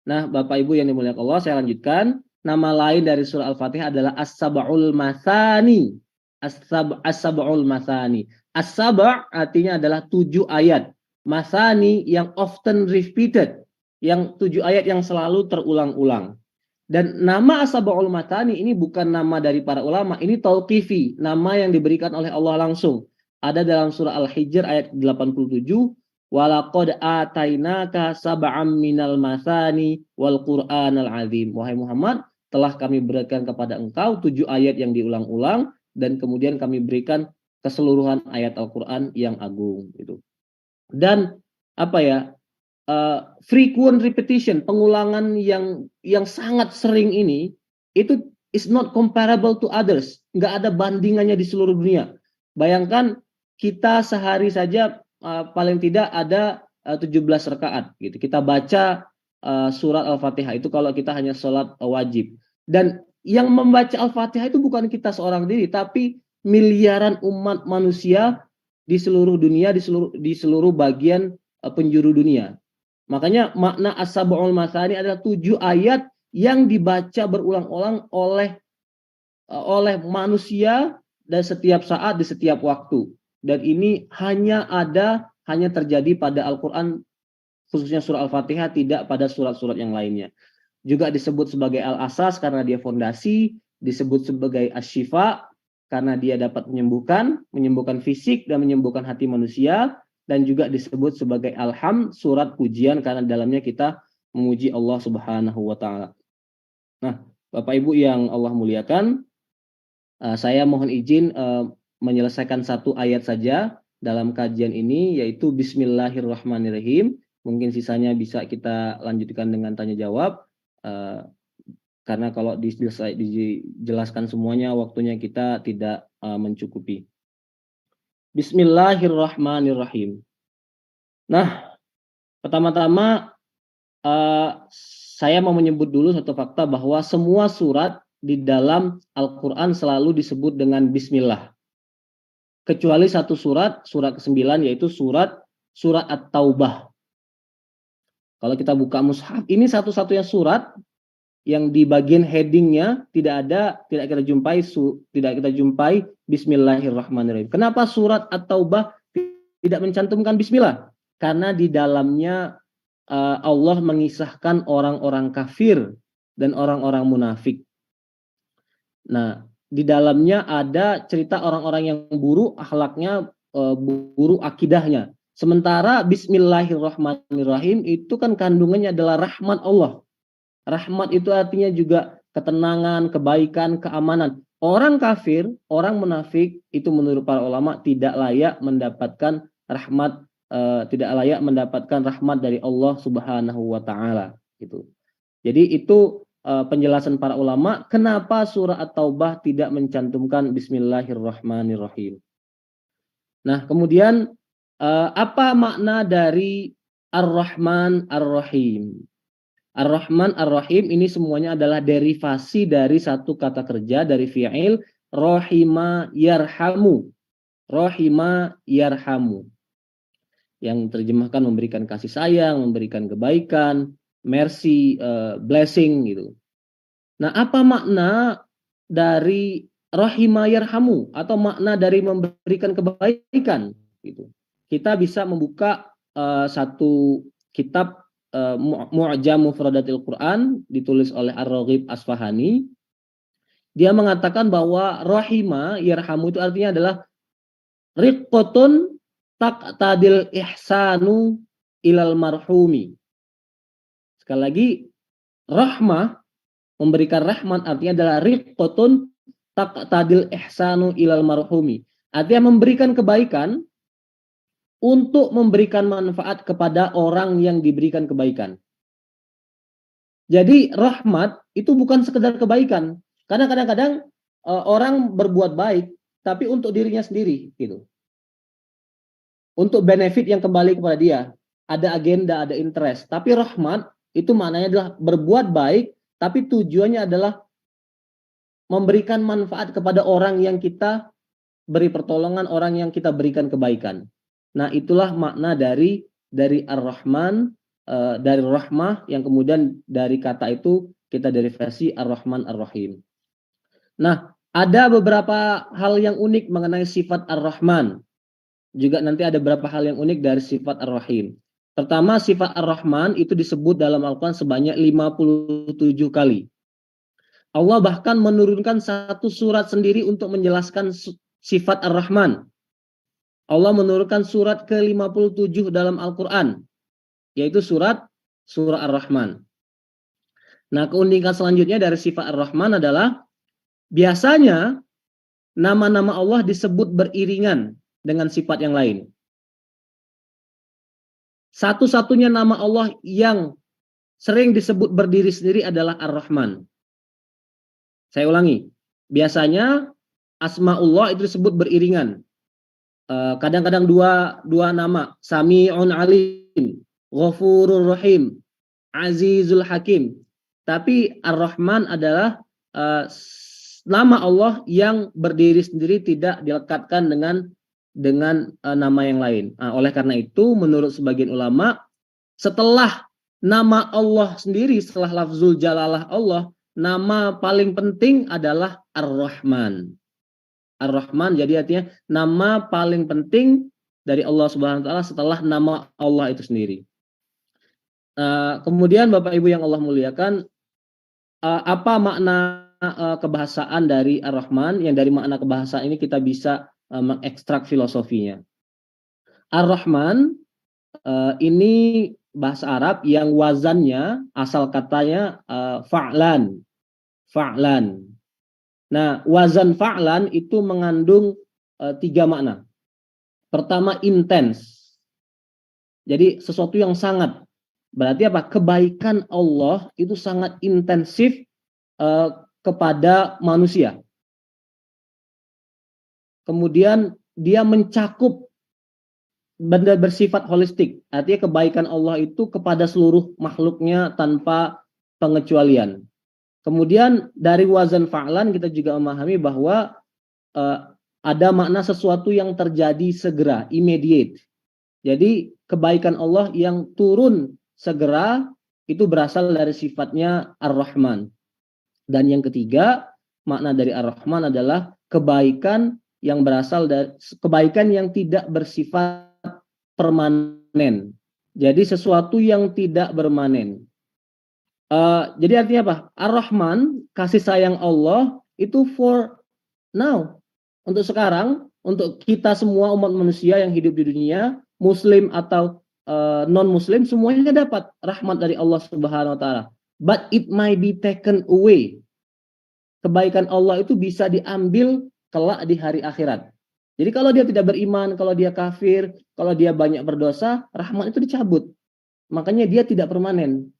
B: Nah, Bapak Ibu yang dimuliakan Allah, saya lanjutkan. Nama lain dari surah Al-Fatihah adalah As-Sab'ul Mathani. As-Sab'ul Mathani. As-Sab' artinya adalah 7 ayat. Mathani yang often repeated, yang 7 ayat yang selalu terulang-ulang. Dan nama As-Sab'ul Mathani ini bukan nama dari para ulama, ini tauqifi, nama yang diberikan oleh Allah langsung. Ada dalam surah Al-Hijr ayat 87, walaqad atainaka sab'am minal mathani wal Qur'anal azim. Wahai Muhammad, telah kami berikan kepada engkau 7 ayat yang diulang-ulang, dan kemudian kami berikan keseluruhan ayat Al-Quran yang agung gitu. Dan frequent repetition, pengulangan yang sangat sering ini, itu is not comparable to others. Nggak ada bandingannya di seluruh dunia. Bayangkan kita sehari saja paling tidak ada 17 rakaat gitu. Kita baca surat Al-Fatihah itu kalau kita hanya sholat wajib. Dan yang membaca Al-Fatihah itu bukan kita seorang diri, tapi miliaran umat manusia di seluruh dunia, di seluruh bagian penjuru dunia. Makanya makna as-sab'ul masani adalah 7 ayat yang dibaca berulang-ulang oleh manusia dan setiap saat di setiap waktu. Dan ini hanya terjadi pada Al-Qur'an, khususnya surah Al-Fatihah, tidak pada surat-surat yang lainnya. Juga disebut sebagai al-asas karena dia fondasi, disebut sebagai asy-syifa karena dia dapat menyembuhkan fisik dan menyembuhkan hati manusia, dan juga disebut sebagai alham, surat pujian karena dalamnya kita memuji Allah Subhanahu wa taala. Nah, Bapak Ibu yang Allah muliakan, saya mohon izin menyelesaikan satu ayat saja dalam kajian ini, yaitu Bismillahirrahmanirrahim. Mungkin sisanya bisa kita lanjutkan dengan tanya jawab, karena kalau dijelaskan semuanya waktunya kita tidak mencukupi. Bismillahirrahmanirrahim. Nah, pertama-tama saya mau menyebut dulu satu fakta bahwa semua surat di dalam Al-Quran selalu disebut dengan Bismillah. Kecuali satu surat ke-9, yaitu surat At-Taubah. Kalau kita buka mushaf, ini satu-satunya surat yang di bagian headingnya tidak kita jumpai Bismillahirrahmanirrahim. Kenapa surat At-Taubah tidak mencantumkan Bismillah? Karena di dalamnya Allah mengisahkan orang-orang kafir dan orang-orang munafik. Nah, di dalamnya ada cerita orang-orang yang buruk akhlaknya, buruk akidahnya. Sementara Bismillahirrahmanirrahim itu kan kandungannya adalah rahmat Allah. Rahmat itu artinya juga ketenangan, kebaikan, keamanan. Orang kafir, orang munafik itu menurut para ulama tidak layak mendapatkan rahmat, dari Allah Subhanahu wa taala gitu. Jadi itu penjelasan para ulama kenapa surah At-Taubah tidak mencantumkan Bismillahirrahmanirrahim. Nah, kemudian apa makna dari Ar-Rahman Ar-Rahim? Ar-Rahman Ar-Rahim ini semuanya adalah derivasi dari satu kata kerja dari fi'il rahima yarhamu. Rahima yarhamu. Yang terjemahkan memberikan kasih sayang, memberikan kebaikan, mercy, blessing gitu. Nah, apa makna dari rahima yarhamu atau makna dari memberikan kebaikan gitu. Kita bisa membuka satu kitab Mu'jam Mufradatil Quran ditulis oleh Ar-Raghib Asfahani. Dia mengatakan bahwa rahima yarhamu itu artinya adalah riqqatun taqtadil ihsanu ilal marhumi. Sekali lagi, rahmah, memberikan rahmat artinya adalah riqqatun taqtadil ihsanu ilal marhumi. Artinya memberikan kebaikan untuk memberikan manfaat kepada orang yang diberikan kebaikan. Jadi rahmat itu bukan sekedar kebaikan. Karena kadang-kadang orang berbuat baik tapi untuk dirinya sendiri gitu. Untuk benefit yang kembali kepada dia. Ada agenda, ada interest. Tapi rahmat itu maknanya adalah berbuat baik tapi tujuannya adalah memberikan manfaat kepada orang yang kita beri pertolongan, orang yang kita berikan kebaikan. Nah, itulah makna dari Ar-Rahman, dari rahmah, yang kemudian dari kata itu kita derivasi Ar-Rahman Ar-Rahim. Nah, ada beberapa hal yang unik mengenai sifat Ar-Rahman. Juga nanti ada beberapa hal yang unik dari sifat Ar-Rahim. Pertama, sifat Ar-Rahman itu disebut dalam Al-Quran sebanyak 57 kali. Allah bahkan menurunkan satu surat sendiri untuk menjelaskan sifat Ar-Rahman. Allah menurunkan surat ke-57 dalam Al-Quran, yaitu surah Ar-Rahman. Nah, keunikan selanjutnya dari sifat Ar-Rahman adalah biasanya nama-nama Allah disebut beriringan dengan sifat yang lain. Satu-satunya nama Allah yang sering disebut berdiri sendiri adalah Ar-Rahman. Saya ulangi, biasanya asmaullah itu disebut beriringan. Kadang-kadang dua nama, Sami'un Alim, Ghafurur Rahim, Azizul Hakim. Tapi Ar-Rahman adalah nama Allah yang berdiri sendiri, tidak dilekatkan dengan nama yang lain. Oleh karena itu, menurut sebagian ulama, setelah nama Allah sendiri, setelah lafzul jalalah Allah, nama paling penting adalah Ar-Rahman. Ar-Rahman jadi artinya nama paling penting dari Allah Subhanahu wa taala setelah nama Allah itu sendiri. Kemudian Bapak Ibu yang Allah muliakan, apa makna kebahasaan dari Ar-Rahman? Yang dari makna kebahasaan ini kita bisa mengekstrak filosofinya. Ar-Rahman ini bahasa Arab yang wazannya, asal katanya fa'lan. Fa'lan. Nah, wazan fa'lan itu mengandung 3 makna. Pertama, intens. Jadi sesuatu yang sangat. Berarti apa? Kebaikan Allah itu sangat intensif kepada manusia. Kemudian dia mencakup benda bersifat holistik. Artinya kebaikan Allah itu kepada seluruh makhluknya tanpa pengecualian. Kemudian dari wazan fa'lan kita juga memahami bahwa ada makna sesuatu yang terjadi segera, immediate. Jadi kebaikan Allah yang turun segera itu berasal dari sifatnya Ar-Rahman. Dan yang ketiga, makna dari Ar-Rahman adalah kebaikan yang berasal dari kebaikan yang tidak bersifat permanen. Jadi sesuatu yang tidak permanen. Jadi artinya apa? Ar-Rahman, kasih sayang Allah itu for now, untuk sekarang, untuk kita semua umat manusia yang hidup di dunia, Muslim atau non-Muslim, semuanya dapat rahmat dari Allah Subhanahu wa taala. But it might be taken away. Kebaikan Allah itu bisa diambil kelak di hari akhirat. Jadi kalau dia tidak beriman, kalau dia kafir, kalau dia banyak berdosa, rahmat itu dicabut. Makanya dia tidak permanen.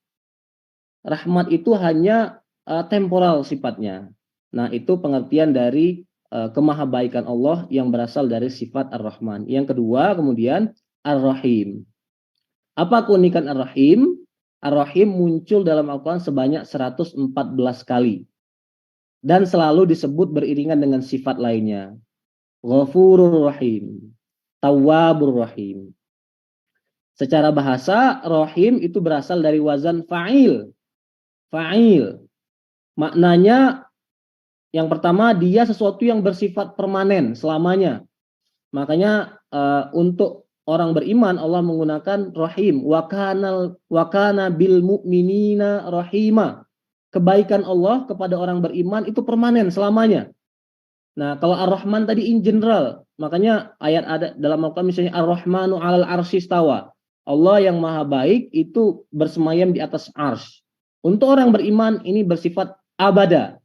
B: Rahmat itu hanya temporal sifatnya. Nah, itu pengertian dari kemahabaikan Allah yang berasal dari sifat Ar-Rahman. Yang kedua, kemudian Ar-Rahim. Apa keunikan Ar-Rahim? Ar-Rahim muncul dalam Al-Quran sebanyak 114 kali. Dan selalu disebut beriringan dengan sifat lainnya. Ghafurur Rahim, Tawwabur Rahim. Secara bahasa, Rahim itu berasal dari wazan fa'il. Fa'il. Maknanya yang pertama, dia sesuatu yang bersifat permanen selamanya. Makanya untuk orang beriman Allah menggunakan rahim. Wa kana bil mu'minina rahima. Kebaikan Allah kepada orang beriman itu permanen selamanya. Nah, kalau Ar-Rahman tadi in general, makanya ayat ada dalam Al-Quran misalnya Ar-Rahmanu 'alal arsy istawa. Allah yang maha baik itu bersemayam di atas arsy. Untuk orang beriman ini bersifat abada,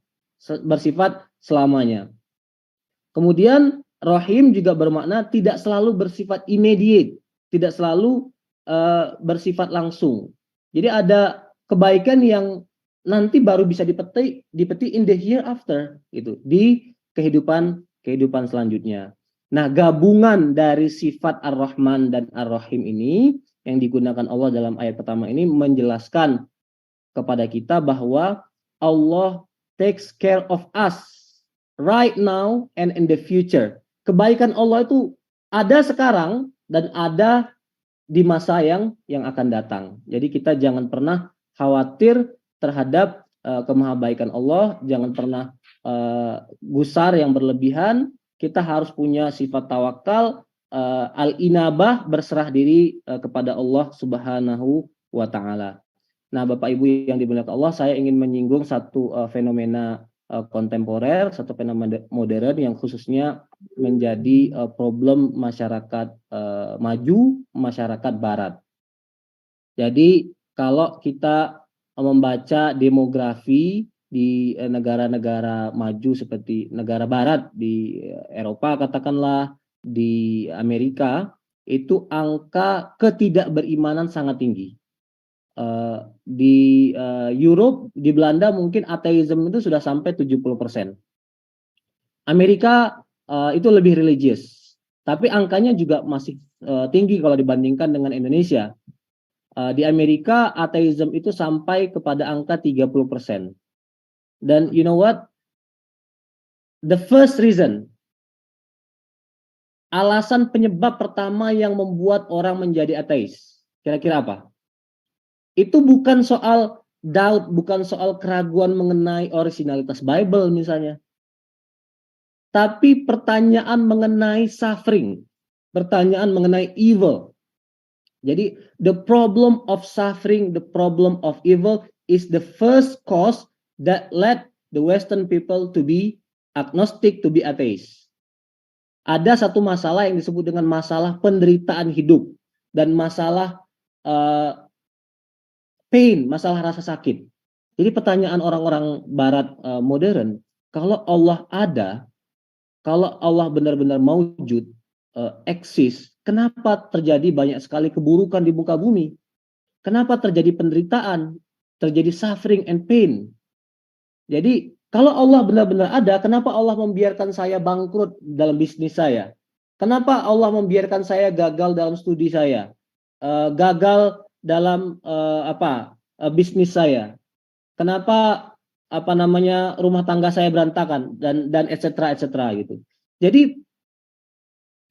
B: bersifat selamanya. Kemudian Rahim juga bermakna tidak selalu bersifat immediate, tidak selalu bersifat langsung. Jadi ada kebaikan yang nanti baru bisa dipetik in the hereafter, gitu, di kehidupan selanjutnya. Nah, gabungan dari sifat Ar-Rahman dan Ar-Rahim ini yang digunakan Allah dalam ayat pertama ini menjelaskan kepada kita bahwa Allah takes care of us right now and in the future. Kebaikan Allah itu ada sekarang dan ada di masa yang akan datang. Jadi kita jangan pernah khawatir terhadap kemahabaikan Allah, jangan pernah gusar yang berlebihan. Kita harus punya sifat tawakal, al-inabah, berserah diri kepada Allah Subhanahu wa taala. Nah, Bapak Ibu yang dimuliakan Allah, saya ingin menyinggung satu fenomena kontemporer, satu fenomena modern yang khususnya menjadi problem masyarakat maju, masyarakat barat. Jadi kalau kita membaca demografi di negara-negara maju seperti negara barat, di Eropa katakanlah, di Amerika, itu angka ketidakberimanan sangat tinggi. Di Europe, di Belanda mungkin ateisme itu sudah sampai 70%. Amerika itu lebih religius, tapi angkanya juga masih tinggi kalau dibandingkan dengan Indonesia. Di Amerika ateisme itu sampai kepada angka 30%. Dan you know what? The first reason, alasan penyebab pertama yang membuat orang menjadi ateis, kira-kira apa? Itu bukan soal doubt, bukan soal keraguan mengenai originalitas Bible misalnya. Tapi pertanyaan mengenai suffering, pertanyaan mengenai evil. Jadi the problem of suffering, the problem of evil is the first cause that led the Western people to be agnostic, to be atheist. Ada satu masalah yang disebut dengan masalah penderitaan hidup dan masalah pain, masalah rasa sakit. Jadi pertanyaan orang-orang Barat modern, kalau Allah ada, kalau Allah benar-benar maujud, eksis, kenapa terjadi banyak sekali keburukan di muka bumi? Kenapa terjadi penderitaan, terjadi suffering and pain? Jadi kalau Allah benar-benar ada, kenapa Allah membiarkan saya bangkrut dalam bisnis saya? Kenapa Allah membiarkan saya gagal dalam studi saya? Gagal dalam bisnis saya? Kenapa rumah tangga saya berantakan dan etc gitu. Jadi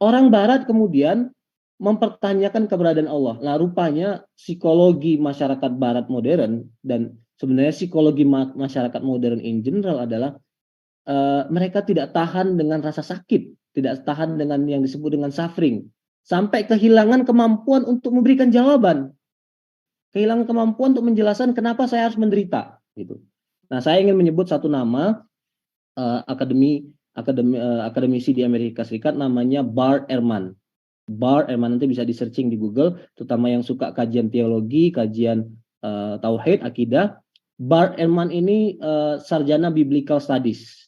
B: orang Barat kemudian mempertanyakan keberadaan Allah. Nah, rupanya psikologi masyarakat Barat modern dan sebenarnya psikologi masyarakat modern in general adalah mereka tidak tahan dengan rasa sakit, tidak tahan dengan yang disebut dengan suffering, sampai kehilangan kemampuan untuk memberikan jawaban, kehilangan kemampuan untuk menjelaskan kenapa saya harus menderita. Gitu. Nah, saya ingin menyebut satu nama akademisi di Amerika Serikat, namanya Bart Ehrman. Bart Ehrman nanti bisa di searching di Google, terutama yang suka kajian teologi, kajian tauhid, akidah. Bart Ehrman ini sarjana biblical studies.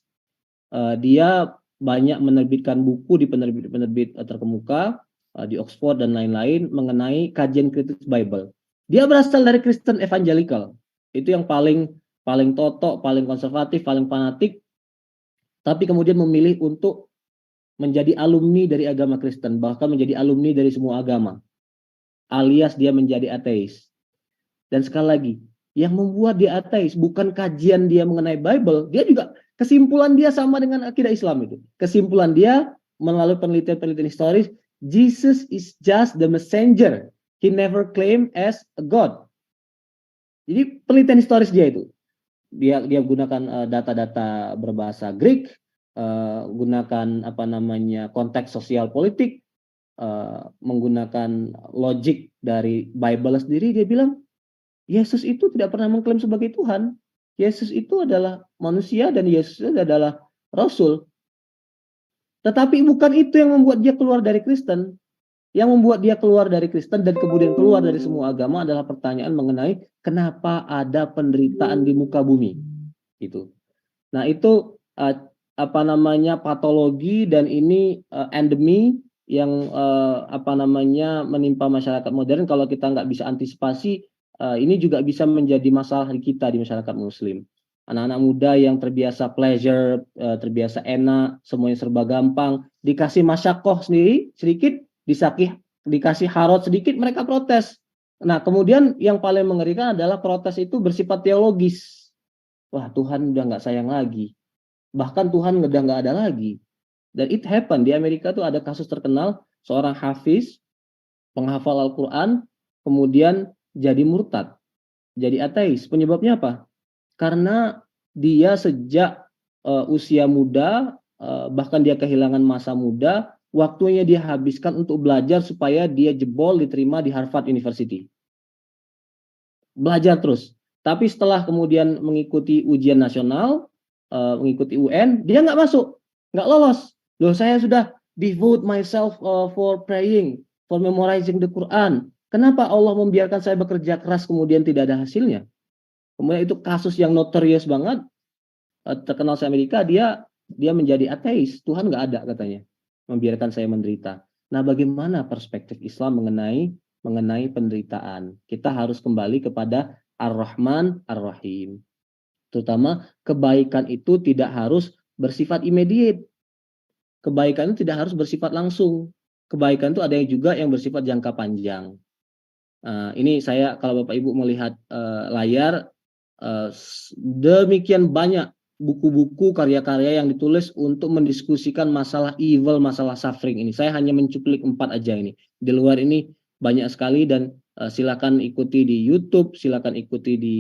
B: Dia banyak menerbitkan buku di penerbit-penerbit terkemuka di Oxford dan lain-lain mengenai kajian kritis Bible. Dia berasal dari Kristen evangelical. Itu yang paling totok, paling konservatif, paling fanatik, tapi kemudian memilih untuk menjadi alumni dari agama Kristen, bahkan menjadi alumni dari semua agama, alias dia menjadi ateis. Dan sekali lagi, yang membuat dia ateis bukan kajian dia mengenai Bible, dia juga kesimpulan dia sama dengan akidah Islam itu. Kesimpulan dia melalui penelitian-penelitian historis, Jesus is just the messenger. He never claimed as a God. Jadi penelitian historis dia itu. Dia gunakan data-data berbahasa Greek, gunakan konteks sosial politik, menggunakan logik dari Bible sendiri. Dia bilang Yesus itu tidak pernah mengklaim sebagai Tuhan. Yesus itu adalah manusia dan Yesus itu adalah Rasul. Tetapi bukan itu yang membuat dia keluar dari Kristen. Yang membuat dia keluar dari Kristen dan kemudian keluar dari semua agama adalah pertanyaan mengenai kenapa ada penderitaan di muka bumi. Gitu. Nah, itu patologi dan ini endemi yang menimpa masyarakat modern. Kalau kita nggak bisa antisipasi, ini juga bisa menjadi masalah kita di masyarakat Muslim. Anak-anak muda yang terbiasa pleasure, terbiasa enak, semuanya serba gampang, dikasih masyakoh sendiri sedikit, dikasih harot sedikit, mereka protes. Nah, kemudian yang paling mengerikan adalah protes itu bersifat teologis. Wah, Tuhan udah nggak sayang lagi. Bahkan Tuhan udah nggak ada lagi. Dan it happen di Amerika tuh ada kasus terkenal seorang hafiz, penghafal Al-Quran, kemudian jadi murtad, jadi ateis. Penyebabnya apa? Karena dia sejak usia muda, bahkan dia kehilangan masa muda, waktunya dia habiskan untuk belajar supaya dia jebol diterima di Harvard University. Belajar terus. Tapi setelah kemudian mengikuti ujian nasional, mengikuti UN, dia nggak masuk, nggak lolos. Loh, saya sudah devote myself for praying, for memorizing the Quran. Kenapa Allah membiarkan saya bekerja keras kemudian tidak ada hasilnya? Kemudian itu kasus yang notorious banget, terkenal di Amerika, dia menjadi ateis. Tuhan nggak ada katanya, membiarkan saya menderita. Nah, bagaimana perspektif Islam mengenai penderitaan? Kita harus kembali kepada Ar-Rahman Ar-Rahim. Terutama kebaikan itu tidak harus bersifat immediate. Kebaikan itu tidak harus bersifat langsung. Kebaikan itu ada yang juga yang bersifat jangka panjang. Ini saya kalau Bapak Ibu melihat layar, demikian banyak buku-buku karya-karya yang ditulis untuk mendiskusikan masalah evil, masalah suffering ini. Saya hanya mencuplik 4 aja ini. Di luar ini banyak sekali, dan silakan ikuti di YouTube, silakan ikuti di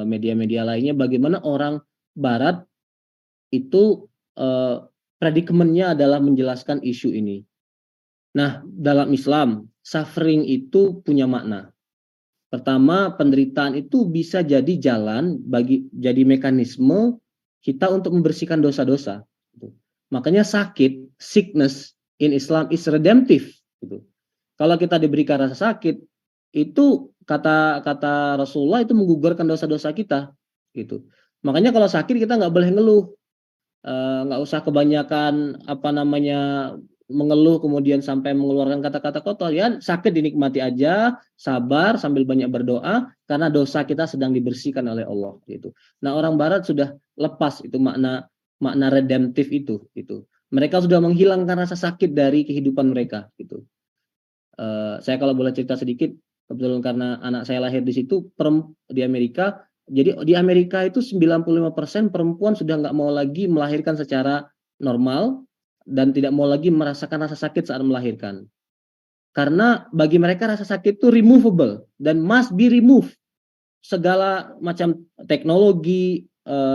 B: media-media lainnya bagaimana orang Barat itu predikamennya adalah menjelaskan isu ini. Nah, dalam Islam, suffering itu punya makna. Pertama, penderitaan itu bisa jadi jalan jadi mekanisme kita untuk membersihkan dosa-dosa. Makanya sickness in Islam is redemptive. Kalau kita diberikan rasa sakit, itu kata Rasulullah itu menggugurkan dosa-dosa kita. Gitu. Makanya kalau sakit kita nggak boleh ngeluh, nggak usah kebanyakan mengeluh kemudian sampai mengeluarkan kata-kata kotor. Ya, sakit dinikmati aja, sabar sambil banyak berdoa karena dosa kita sedang dibersihkan oleh Allah gitu. Nah, orang Barat sudah lepas itu makna redemptif itu gitu. Mereka sudah menghilangkan rasa sakit dari kehidupan mereka gitu. Saya kalau boleh cerita sedikit, kebetulan karena anak saya lahir di situ di Amerika. Jadi di Amerika itu 95% perempuan sudah nggak mau lagi melahirkan secara normal dan tidak mau lagi merasakan rasa sakit saat melahirkan. Karena bagi mereka rasa sakit itu removable dan must be removed. Segala macam teknologi,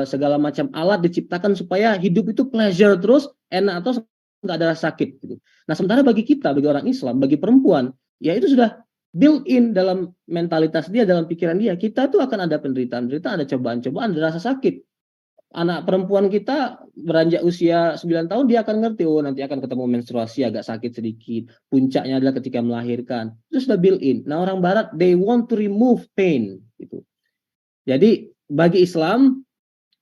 B: segala macam alat diciptakan supaya hidup itu pleasure terus, enak terus, nggak ada rasa sakit. Gitu. Nah, sementara bagi kita, bagi orang Islam, bagi perempuan, ya itu sudah built in dalam mentalitas dia, dalam pikiran dia. Kita tuh akan ada penderitaan, ada cobaan-cobaan, ada rasa sakit. Anak perempuan kita beranjak usia 9 tahun, dia akan ngerti, oh nanti akan ketemu menstruasi agak sakit sedikit. Puncaknya adalah ketika melahirkan. Itu sudah built in. Nah, orang Barat, they want to remove pain. Gitu. Jadi, bagi Islam,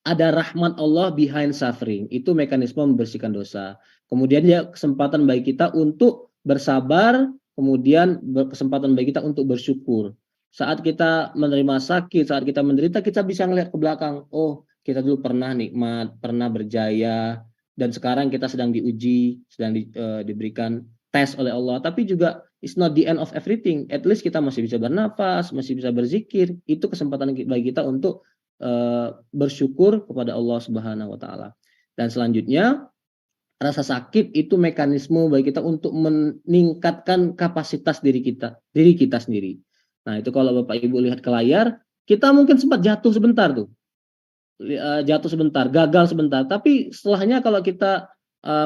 B: ada rahmat Allah behind suffering. Itu mekanisme membersihkan dosa. Kemudian dia kesempatan bagi kita untuk bersabar, kemudian kesempatan bagi kita untuk bersyukur. Saat kita menerima sakit, saat kita menderita, kita bisa melihat ke belakang. Oh, kita dulu pernah nikmat, pernah berjaya, dan sekarang kita sedang diuji, sedang diberikan tes oleh Allah. Tapi juga it's not the end of everything. At least kita masih bisa bernafas, masih bisa berzikir. Itu kesempatan bagi kita untuk bersyukur kepada Allah Subhanahu wa taala. Dan selanjutnya, rasa sakit itu mekanisme bagi kita untuk meningkatkan kapasitas diri kita sendiri. Nah, itu kalau Bapak Ibu lihat ke layar, kita mungkin sempat jatuh sebentar tuh. Jatuh sebentar, gagal sebentar, tapi setelahnya kalau kita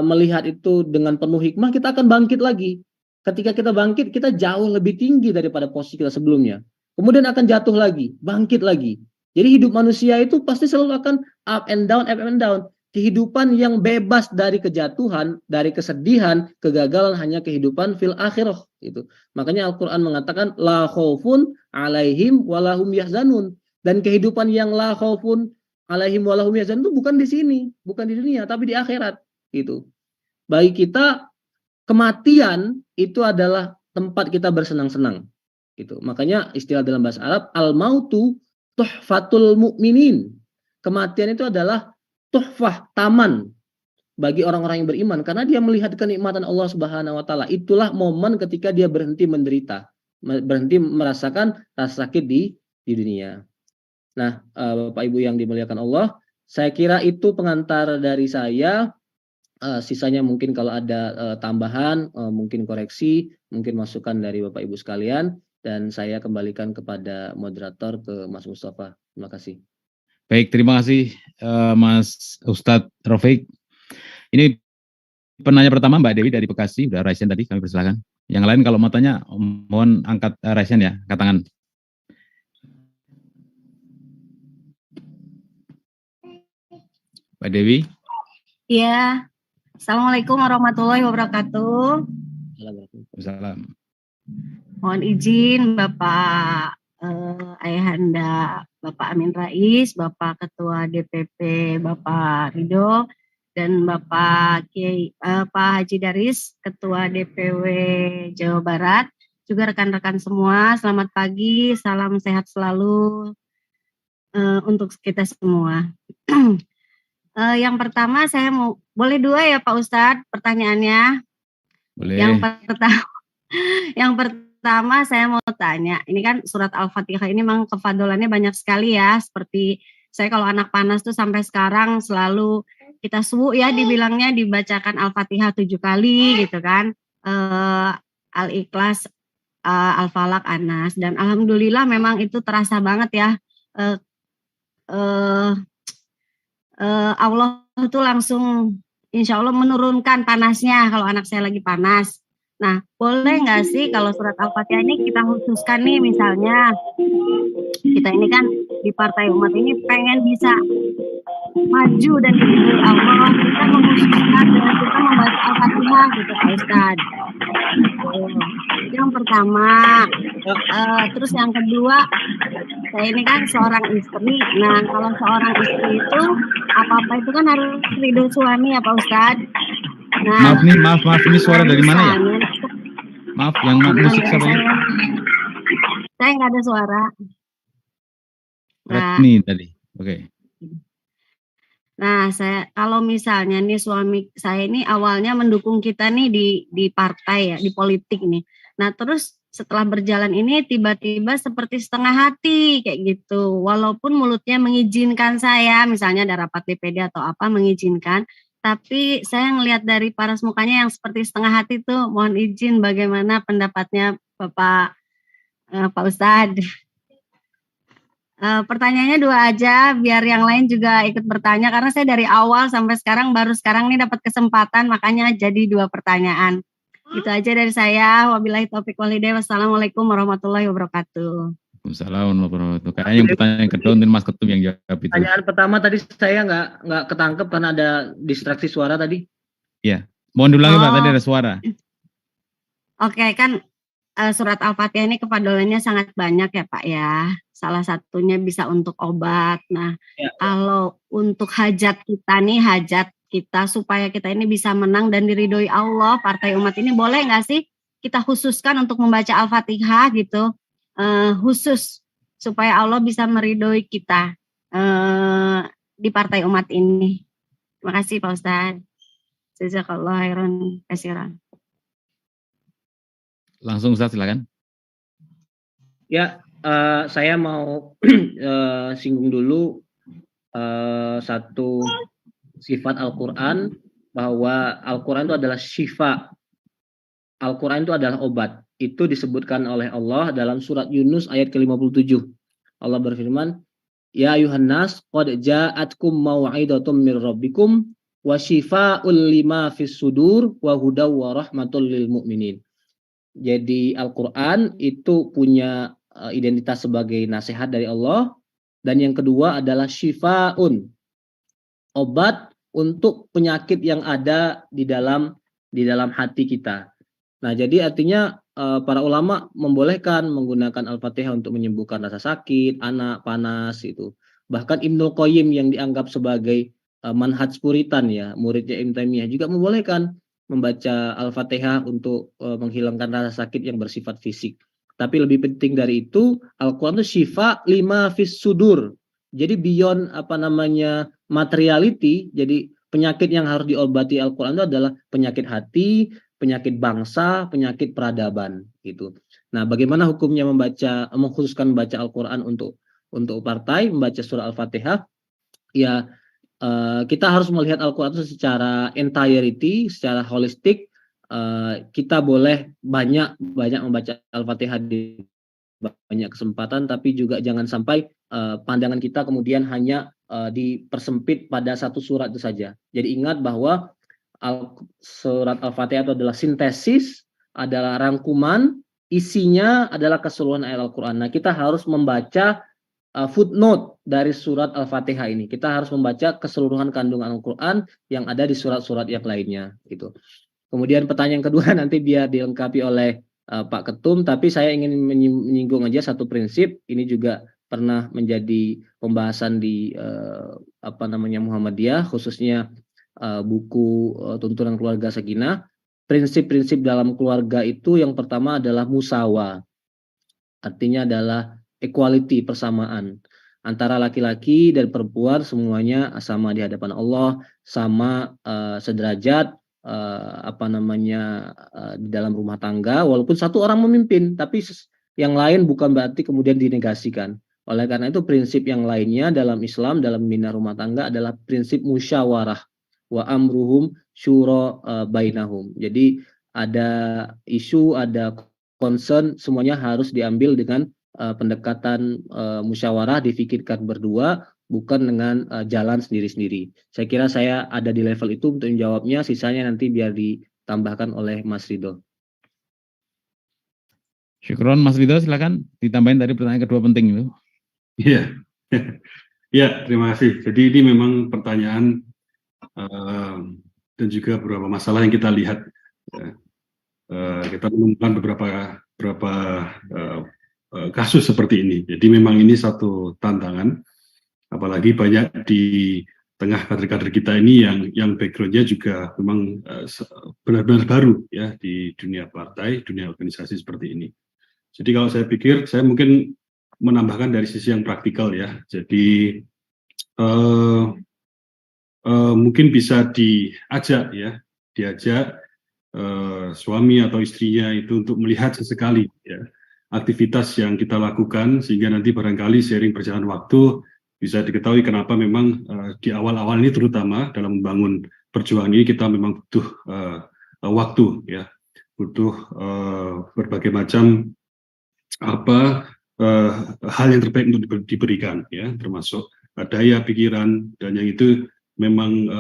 B: melihat itu dengan penuh hikmah, kita akan bangkit lagi. Ketika kita bangkit, kita jauh lebih tinggi daripada posisi kita sebelumnya. Kemudian akan jatuh lagi, bangkit lagi. Jadi hidup manusia itu pasti selalu akan up and down, up and down. Kehidupan yang bebas dari kejatuhan, dari kesedihan, kegagalan, hanya kehidupan fil akhirah itu. Makanya Al-Qur'an mengatakan la khaufun alaihim walahum yahzanun. Dan kehidupan yang la khaufun alaihim walahum yahzanun itu bukan di sini, bukan di dunia, tapi di akhirat gitu. Bagi kita kematian itu adalah tempat kita bersenang-senang gitu. Makanya istilah dalam bahasa Arab al-mautu tuhfatul mu'minin. Kematian itu adalah tuhfah, taman bagi orang-orang yang beriman karena dia melihat kenikmatan Allah Subhanahu wa taala. Itulah momen ketika dia berhenti menderita, berhenti merasakan rasa sakit di dunia. Nah, Bapak Ibu yang dimuliakan Allah, saya kira itu pengantar dari saya. Sisanya mungkin kalau ada tambahan, mungkin koreksi, mungkin masukan dari Bapak Ibu sekalian, dan saya kembalikan kepada moderator, ke Mas Mustafa. Terima kasih.
A: Baik, terima kasih Mas Ustadz Rafiq. Ini penanya pertama Mbak Dewi dari Bekasi, udah raisen tadi, kami persilakan. Yang lain kalau mau tanya, mohon angkat raisen ya, angkat tangan. Mbak Dewi.
C: Iya. Assalamualaikum warahmatullahi wabarakatuh.
A: Waalaikumsalam.
C: Mohon izin Bapak Ayahanda Bapak Amin Rais, Bapak Ketua DPP Bapak Ridho, dan Bapak Kiai Pak Haji Daris, Ketua DPW Jawa Barat, juga rekan-rekan semua. Selamat pagi, salam sehat selalu untuk kita semua. Yang pertama saya mau, boleh dua ya Pak Ustadz pertanyaannya.
A: Boleh.
C: Yang pertama saya mau tanya, ini kan surat Al-Fatihah ini memang kefadolannya banyak sekali ya, seperti saya kalau anak panas tuh sampai sekarang selalu kita subuh ya dibilangnya dibacakan Al-Fatihah 7 kali gitu kan, Al-Ikhlas, Al-Falaq, Anas, dan alhamdulillah memang itu terasa banget ya, Allah itu langsung insya Allah menurunkan panasnya kalau anak saya lagi panas. Nah, boleh nggak sih kalau surat Al-Fatihah ini kita khususkan nih, misalnya kita ini kan di Partai Umat ini pengen bisa maju dan diridhoi Allah, kita mengkhususkan dengan kita membaca Al-Fatihah gitu Pak Ustadz. Yang pertama, terus yang kedua, saya ini kan seorang istri. Nah, kalau seorang istri itu apa-apa itu kan harus ridho suami ya Pak Ustadz. Nah,
A: maaf ini suara dari mana ya? Maaf, yang musik siapa ya?
C: Saya nggak ada suara.
A: Retni tadi. Oke.
C: Nah, saya kalau misalnya nih suami saya ini awalnya mendukung kita nih di partai ya, di politik nih. Nah, terus setelah berjalan ini tiba-tiba seperti setengah hati kayak gitu. Walaupun mulutnya mengizinkan saya, misalnya ada rapat DPD atau apa mengizinkan, tapi saya ngelihat dari paras mukanya yang seperti setengah hati tuh, mohon izin bagaimana pendapatnya Bapak Pak Ustadz. Pertanyaannya dua aja, biar yang lain juga ikut bertanya, karena saya dari awal sampai sekarang baru sekarang nih dapat kesempatan, makanya jadi dua pertanyaan. Itu aja dari saya. Wabillahi taufiq wal hidayah. Wassalamualaikum warahmatullahi wabarakatuh.
A: Waalaikumsalam warahmatullahi wabarakatuh. Kayaknya yang pertanyaan kedua Mas Ketum yang jawab itu.
B: Pertanyaan pertama tadi saya nggak ketangkep karena ada distraksi suara tadi.
A: Iya. Mohon diulangi Pak, tadi ada suara.
C: Oke, kan surat Al-Fatihah ini kefadolannya sangat banyak ya Pak ya. Salah satunya bisa untuk obat. Nah, ya. Kalau untuk hajat kita nih, hajat kita supaya kita ini bisa menang dan diridhoi Allah, Partai Umat ini boleh nggak sih kita khususkan untuk membaca Al-Fatihah gitu, khusus supaya Allah bisa meridhoi kita di Partai Umat ini. Terima kasih Pak Ustadz. Jazakallahu khairan katsiran.
A: Langsung Ustadz silakan.
B: Ya, saya mau singgung dulu satu sifat Al-Quran, bahwa Al-Quran itu adalah syifa. Al-Quran itu adalah obat. Itu disebutkan oleh Allah dalam surat Yunus ayat ke-57. Allah berfirman, Ya ayuhan nas, qad ja'atkum mau'idatum mir rabbikum wa syifa'ul lima fis sudur wa hudaw wa rahmatul lil mu'minin. Jadi Al-Quran itu punya identitas sebagai nasihat dari Allah, dan yang kedua adalah syifa'un, obat untuk penyakit yang ada di dalam hati kita. Nah, jadi artinya para ulama membolehkan menggunakan Al-Fatihah untuk menyembuhkan rasa sakit, anak panas itu. Bahkan Ibnu Qayyim yang dianggap sebagai manhaj Puritan ya, muridnya Ibnu Taimiyah, juga membolehkan membaca Al-Fatihah untuk menghilangkan rasa sakit yang bersifat fisik. Tapi lebih penting dari itu, Al-Quran itu syifa lima fis sudur. Jadi beyond materiality, jadi penyakit yang harus diobati Al-Quran itu adalah penyakit hati, penyakit bangsa, penyakit peradaban gitu. Nah, bagaimana hukumnya mengkhususkan membaca Al-Quran untuk partai, membaca surah Al-Fatihah? Ya, kita harus melihat Al-Quran itu secara entirety, secara holistik. Kita boleh banyak membaca Al-Fatihah di banyak kesempatan, tapi juga jangan sampai pandangan kita kemudian hanya dipersempit pada satu surat itu saja. Jadi ingat bahwa surat Al-Fatihah itu adalah sintesis, adalah rangkuman, isinya adalah keseluruhan ayat Al-Quran. Nah, kita harus membaca footnote dari surat Al-Fatihah ini. Kita harus membaca keseluruhan kandungan Al-Quran yang ada di surat-surat yang lainnya. Gitu. Kemudian pertanyaan kedua nanti biar dilengkapi oleh Pak Ketum, tapi saya ingin menyinggung aja satu prinsip. Ini juga pernah menjadi pembahasan di Muhammadiyah, khususnya buku Tuntunan Keluarga Sakinah, prinsip-prinsip dalam keluarga itu yang pertama adalah musawa, artinya adalah equality, persamaan antara laki-laki dan perempuan, semuanya sama di hadapan Allah, sama sederajat di dalam rumah tangga, walaupun satu orang memimpin, tapi yang lain bukan berarti kemudian dinegasikan. Oleh karena itu prinsip yang lainnya dalam Islam, dalam membina rumah tangga adalah prinsip musyawarah, wa amruhum syura bainahum. Jadi ada isu, ada concern, semuanya harus diambil dengan pendekatan musyawarah, difikirkan berdua, bukan dengan jalan sendiri-sendiri. Saya kira saya ada di level itu untuk menjawabnya, sisanya nanti biar ditambahkan oleh Mas Ridho.
A: Syukron Mas Ridho, silakan ditambahin tadi pertanyaan kedua penting itu.
D: Iya, ya, terima kasih. Jadi ini memang pertanyaan dan juga beberapa masalah yang kita lihat. Kita menemukan beberapa kasus seperti ini. Jadi memang ini satu tantangan, apalagi banyak di tengah kader-kader kita ini yang background-nya juga memang benar-benar baru ya di dunia partai, dunia organisasi seperti ini. Jadi kalau saya pikir, saya mungkin menambahkan dari sisi yang praktikal ya. Jadi mungkin bisa diajak suami atau istrinya itu untuk melihat sesekali ya aktivitas yang kita lakukan, sehingga nanti barangkali seiring berjalan waktu bisa diketahui kenapa memang di awal-awal ini terutama dalam membangun perjuangan ini kita memang butuh waktu ya, butuh berbagai macam hal yang terbaik untuk diberikan ya, termasuk daya pikiran, dan yang itu memang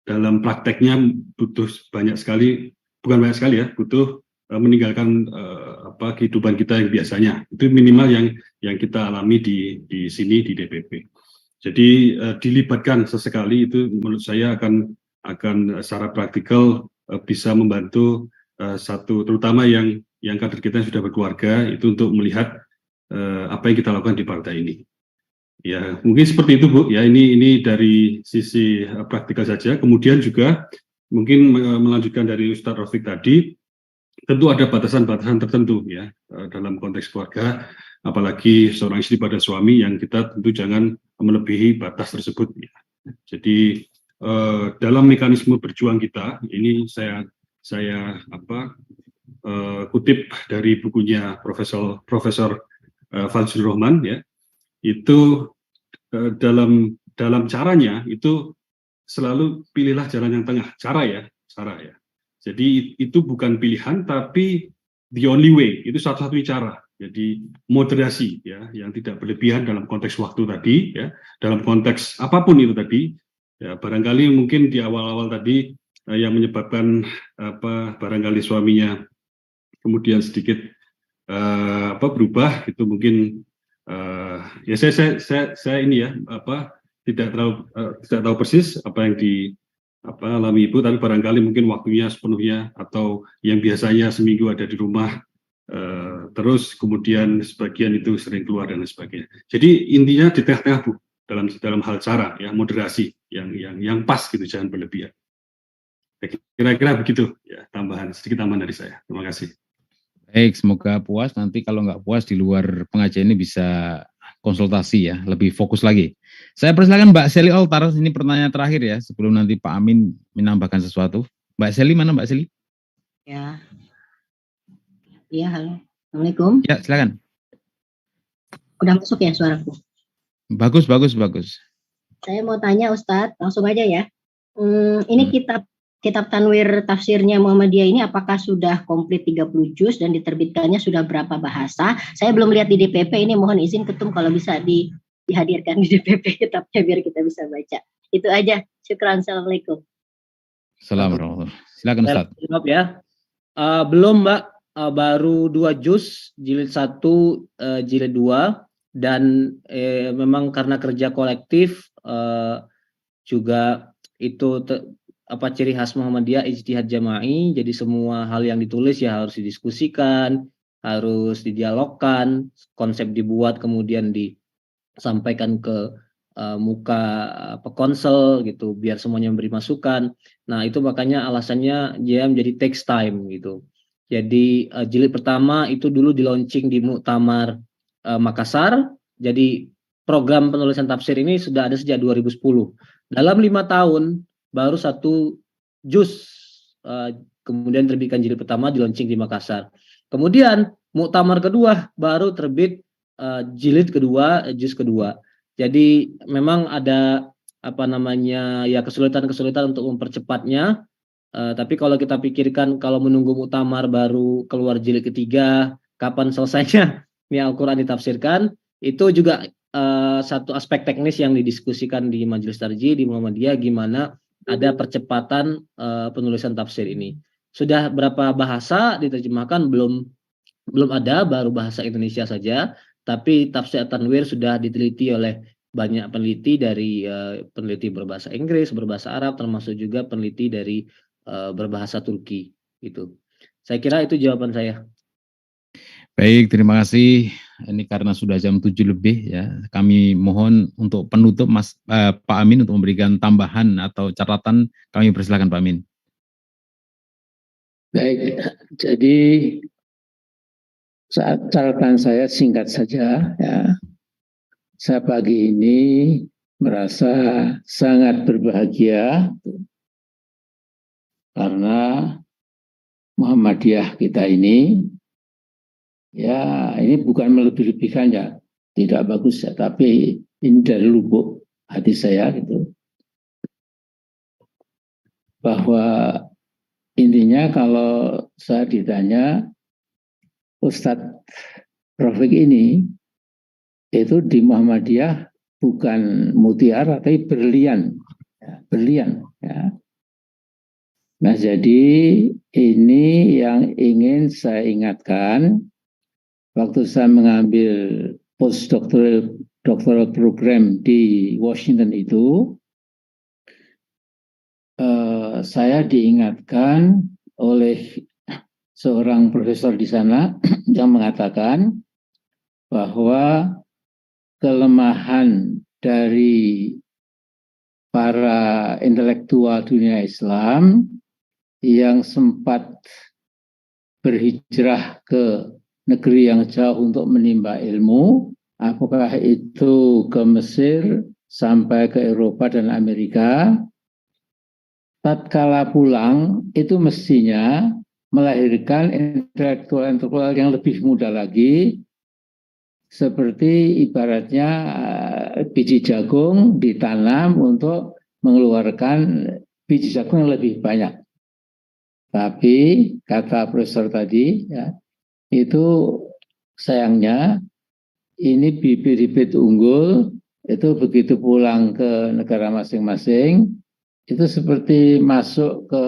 D: dalam prakteknya butuh banyak sekali, bukan banyak sekali ya, butuh meninggalkan kehidupan kita yang biasanya. Itu minimal yang kita alami di sini di DPP. Jadi dilibatkan sesekali itu menurut saya akan secara praktikal bisa membantu terutama yang kader kita yang sudah berkeluarga itu untuk melihat apa yang kita lakukan di partai ini. Ya, mungkin seperti itu Bu. Ya, ini dari sisi praktikal saja. Kemudian juga mungkin melanjutkan dari Ustadz Rafiq tadi, tentu ada batasan-batasan tertentu ya dalam konteks keluarga, apalagi seorang istri pada suami, yang kita tentu jangan melebihi batas tersebut ya. Jadi dalam mekanisme berjuang kita ini saya kutip dari bukunya Profesor Fazlur Rahman ya, itu dalam caranya itu selalu pilihlah jalan yang tengah, cara ya. Jadi itu bukan pilihan tapi the only way, itu satu-satunya cara. Jadi moderasi ya, yang tidak berlebihan dalam konteks waktu tadi ya, dalam konteks apapun itu tadi ya. Barangkali mungkin di awal-awal tadi yang menyebabkan barangkali suaminya kemudian sedikit berubah, itu mungkin ya saya ini ya tidak tahu persis apa yang alami Ibu, tapi barangkali mungkin waktunya sepenuhnya, atau yang biasanya seminggu ada di rumah terus kemudian sebagian itu sering keluar dan sebagainya. Jadi intinya di tengah-tengah Bu, dalam hal cara ya, moderasi yang pas gitu, jangan berlebihan. Kira-kira begitu ya, sedikit tambahan dari saya. Terima kasih.
A: Baik, semoga puas. Nanti kalau nggak puas di luar pengajian ini bisa konsultasi ya, lebih fokus lagi. Saya persilakan Mbak Seli Oltar, ini pertanyaan terakhir ya, sebelum nanti Pak Amin menambahkan sesuatu. Mbak Seli, mana Mbak Seli?
E: Ya. Iya, halo. Assalamualaikum.
A: Ya, silakan.
E: Udah masuk ya suaraku?
A: Bagus.
E: Saya mau tanya Ustadz, langsung aja ya. Ini kitab Tanwir tafsirnya Muhammadiyah ini apakah sudah komplit 30 juz dan diterbitkannya sudah berapa bahasa? Saya belum lihat di DPP, ini mohon izin Ketum kalau bisa dihadirkan di DPP kitabnya biar kita bisa baca. Itu aja. Syukran. Assalamualaikum.
A: Assalamualaikum. Silakan Ustaz.
B: Ya. Belum Mbak, baru 2 juz, jilid 1, jilid 2, dan memang karena kerja kolektif juga itu ciri khas Muhammadiyah, ijtihad jama'i. Jadi semua hal yang ditulis ya harus didiskusikan, harus didialogkan, konsep dibuat kemudian disampaikan ke muka konsel gitu, biar semuanya memberi masukan. Nah itu makanya alasannya dia menjadi takes time gitu. Jadi jilid pertama itu dulu di launching di Muktamar Makassar. Jadi program penulisan tafsir ini sudah ada sejak 2010. Dalam 5 tahun baru 1 juz kemudian terbitkan jilid pertama di launching di Makassar. Kemudian Muktamar kedua baru terbit jilid kedua, juz kedua. Jadi memang ada kesulitan-kesulitan untuk mempercepatnya. Tapi kalau kita pikirkan kalau menunggu muktamar baru keluar jilid ketiga, kapan selesainya ini Al-Quran ditafsirkan, itu juga satu aspek teknis yang didiskusikan di Majelis Tarjih di Muhammadiyah, gimana ada percepatan penulisan tafsir ini. Sudah berapa bahasa diterjemahkan? Belum ada, baru bahasa Indonesia saja. Tapi tafsir At-Tanwir sudah diteliti oleh banyak peneliti, dari peneliti berbahasa Inggris, berbahasa Arab, termasuk juga peneliti dari berbahasa Turki. Gitu. Saya kira itu jawaban saya.
A: Baik, terima kasih. Ini karena sudah jam 7 lebih ya, kami mohon untuk penutup Pak Amin untuk memberikan tambahan atau catatan. Kami persilakan Pak Amin.
F: Baik, jadi catatan saya singkat saja ya. Saya pagi ini merasa sangat berbahagia karena Muhammadiyah kita ini, ya ini bukan melebih-lebihkan ya, tidak bagus ya, tapi ini dari lubuk hati saya gitu, bahwa intinya kalau saya ditanya Ustadz Rafiq ini itu di Muhammadiyah bukan mutiara tapi berlian ya, berlian ya. Nah jadi ini yang ingin saya ingatkan waktu saya mengambil postdoctoral program di Washington itu, saya diingatkan oleh seorang profesor di sana yang mengatakan bahwa kelemahan dari para intelektual dunia Islam yang sempat berhijrah ke negeri yang jauh untuk menimba ilmu, apakah itu ke Mesir sampai ke Eropa dan Amerika, tatkala pulang itu mestinya melahirkan intelektual yang lebih muda lagi, seperti ibaratnya biji jagung ditanam untuk mengeluarkan biji jagung yang lebih banyak. Tapi kata profesor tadi, ya, itu sayangnya ini bibit-bibit unggul itu begitu pulang ke negara masing-masing itu seperti masuk ke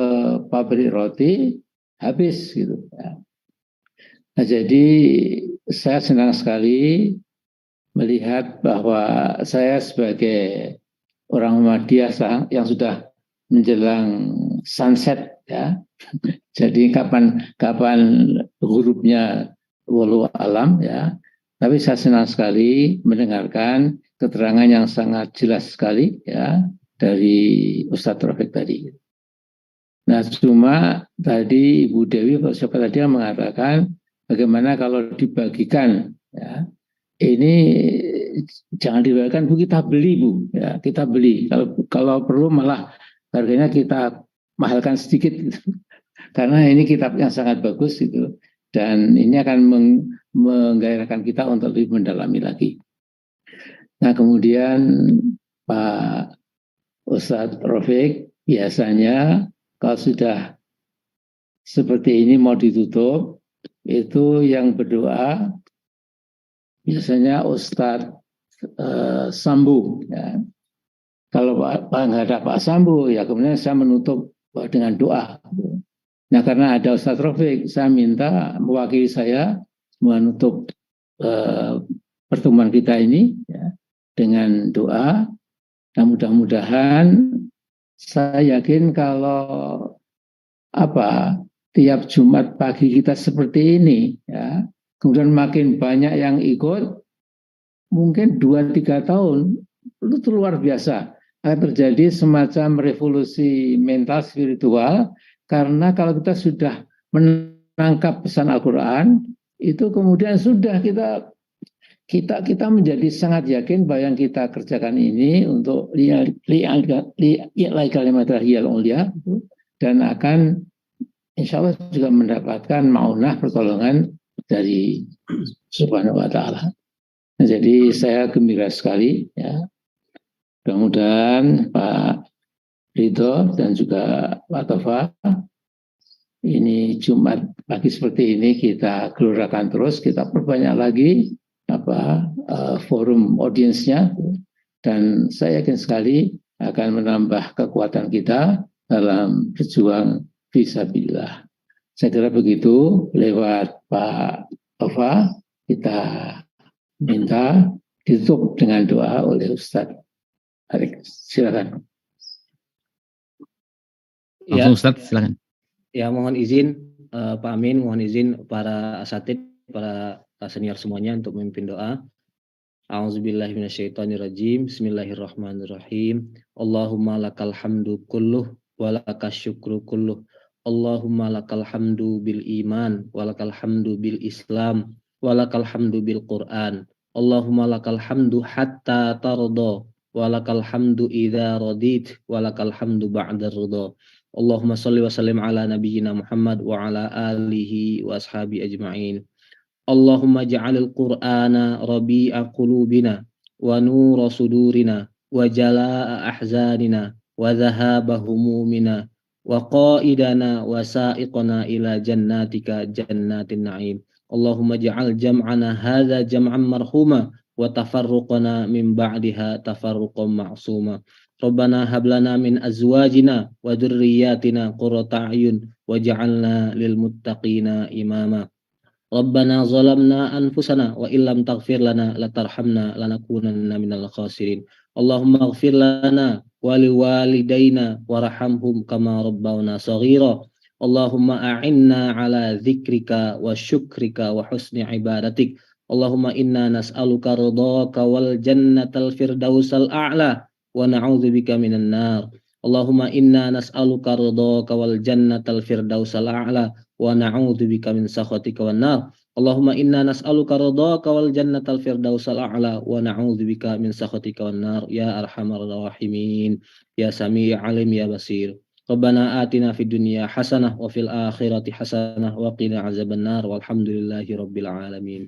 F: pabrik roti habis gitu. Ya. Nah, jadi saya senang sekali melihat bahwa saya sebagai orang Muhammadiyah yang sudah menjelang sunset ya. Jadi kapan hurufnya walau alam ya. Tapi saya senang sekali mendengarkan keterangan yang sangat jelas sekali ya dari Ustadz Rafiq tadi. Nah, cuma tadi Ibu Dewi siapa tadi yang mengatakan bagaimana kalau dibagikan ya. Ini jangan dibagikan Bu, kita beli Bu ya, kita beli. Kalau perlu malah harganya kita mahalkan sedikit gitu. Karena ini kitab yang sangat bagus gitu. Dan ini akan menggairahkan kita untuk lebih mendalami lagi. Nah, kemudian Pak Ustadz Rafiq biasanya kalau sudah seperti ini mau ditutup, itu yang berdoa biasanya Ustadz Sambu. Ya. Kalau nggak ada Pak Sambu, ya kemudian saya menutup dengan doa. Nah, karena ada Ustadz Rafiq, saya minta mewakili saya menutup pertemuan kita ini ya, dengan doa. Nah, mudah-mudahan saya yakin kalau tiap Jumat pagi kita seperti ini ya, kemudian makin banyak yang ikut, mungkin 2-3 tahun itu luar biasa. Akan terjadi semacam revolusi mental spiritual, karena kalau kita sudah menangkap pesan Al-Quran, itu kemudian sudah kita menjadi sangat yakin bahwa yang kita kerjakan ini untuk dan akan insya Allah juga mendapatkan maunah pertolongan dari Subhanahu wa Ta'ala. Jadi saya gembira sekali ya. Mudah-mudahan Pak Ridho dan juga Pak Tova, ini Jumat pagi seperti ini kita gelurakan terus, kita perbanyak lagi forum audiensnya, dan saya yakin sekali akan menambah kekuatan kita dalam berjuang fisabilillah. Saya kira begitu. Lewat Pak Tova kita minta ditutup dengan doa oleh Ustadz Arik. Silakan.
A: Langsung Ustadz, silakan.
B: Ya, mohon izin Pak Amin, mohon izin para asatid, para senior semuanya untuk memimpin doa. A'udzubillahi minasyaitonirrajim. Bismillahirrahmanirrahim. Allahumma lakal hamdu kulluh wa lakas syukru kulluh. Allahumma lakal hamdu bil iman wa lakal hamdu bil islam wa lakal hamdu bil Qur'an. Allahumma lakal hamdu hatta tarda wa lakal hamdu idza radit wa lakal hamdu ba'da ridha. Allahumma shalli wa sallim ala nabiyyina Muhammad wa ala alihi wa ashabi ajma'in. Allahumma ja'alil Qur'ana rabi'a qulubina wa nura sudurina wa jalaa ahzanina wa dhahaba humumina wa qaidana wa sa'iqana ila jannatika jannatin na'im. Allahumma ja'al jam'ana hadza jam'an marhuma wa tafarruqana min ba'diha tafarruqan ma'suma. Rabbana hablana min azwajina wa dzurriyyatina qurrata a'yun waj'alna lil muttaqina imama. Rabbana zalamna anfusana wa illam taghfir lana latarhamna lanakunanna minal khasirin. Allahumma ighfir lana wa liwalidayna warhamhum kama rabbawna shaghira. Allahumma a'inna ala dzikrika wa syukrika wa husni ibadatik. Allahumma inna nas'aluka ridhaka wal jannatal firdausal a'la wa na'udzubika minan nar. Allahumma inna nas'aluka ridhaka wal jannatal firdausal a'la wa na'udzubika min sakhatika wan nar. Allahumma inna nas'aluka ridhaka wal jannatal firdausal a'la wa na'udzubika min sakhatika wan nar ya arhamar rahimin ya sami' alim ya basir. Rabbana atina fid dunya hasanah wa fil akhirati hasanah wa qina azabannar walhamdulillahi rabbil alamin.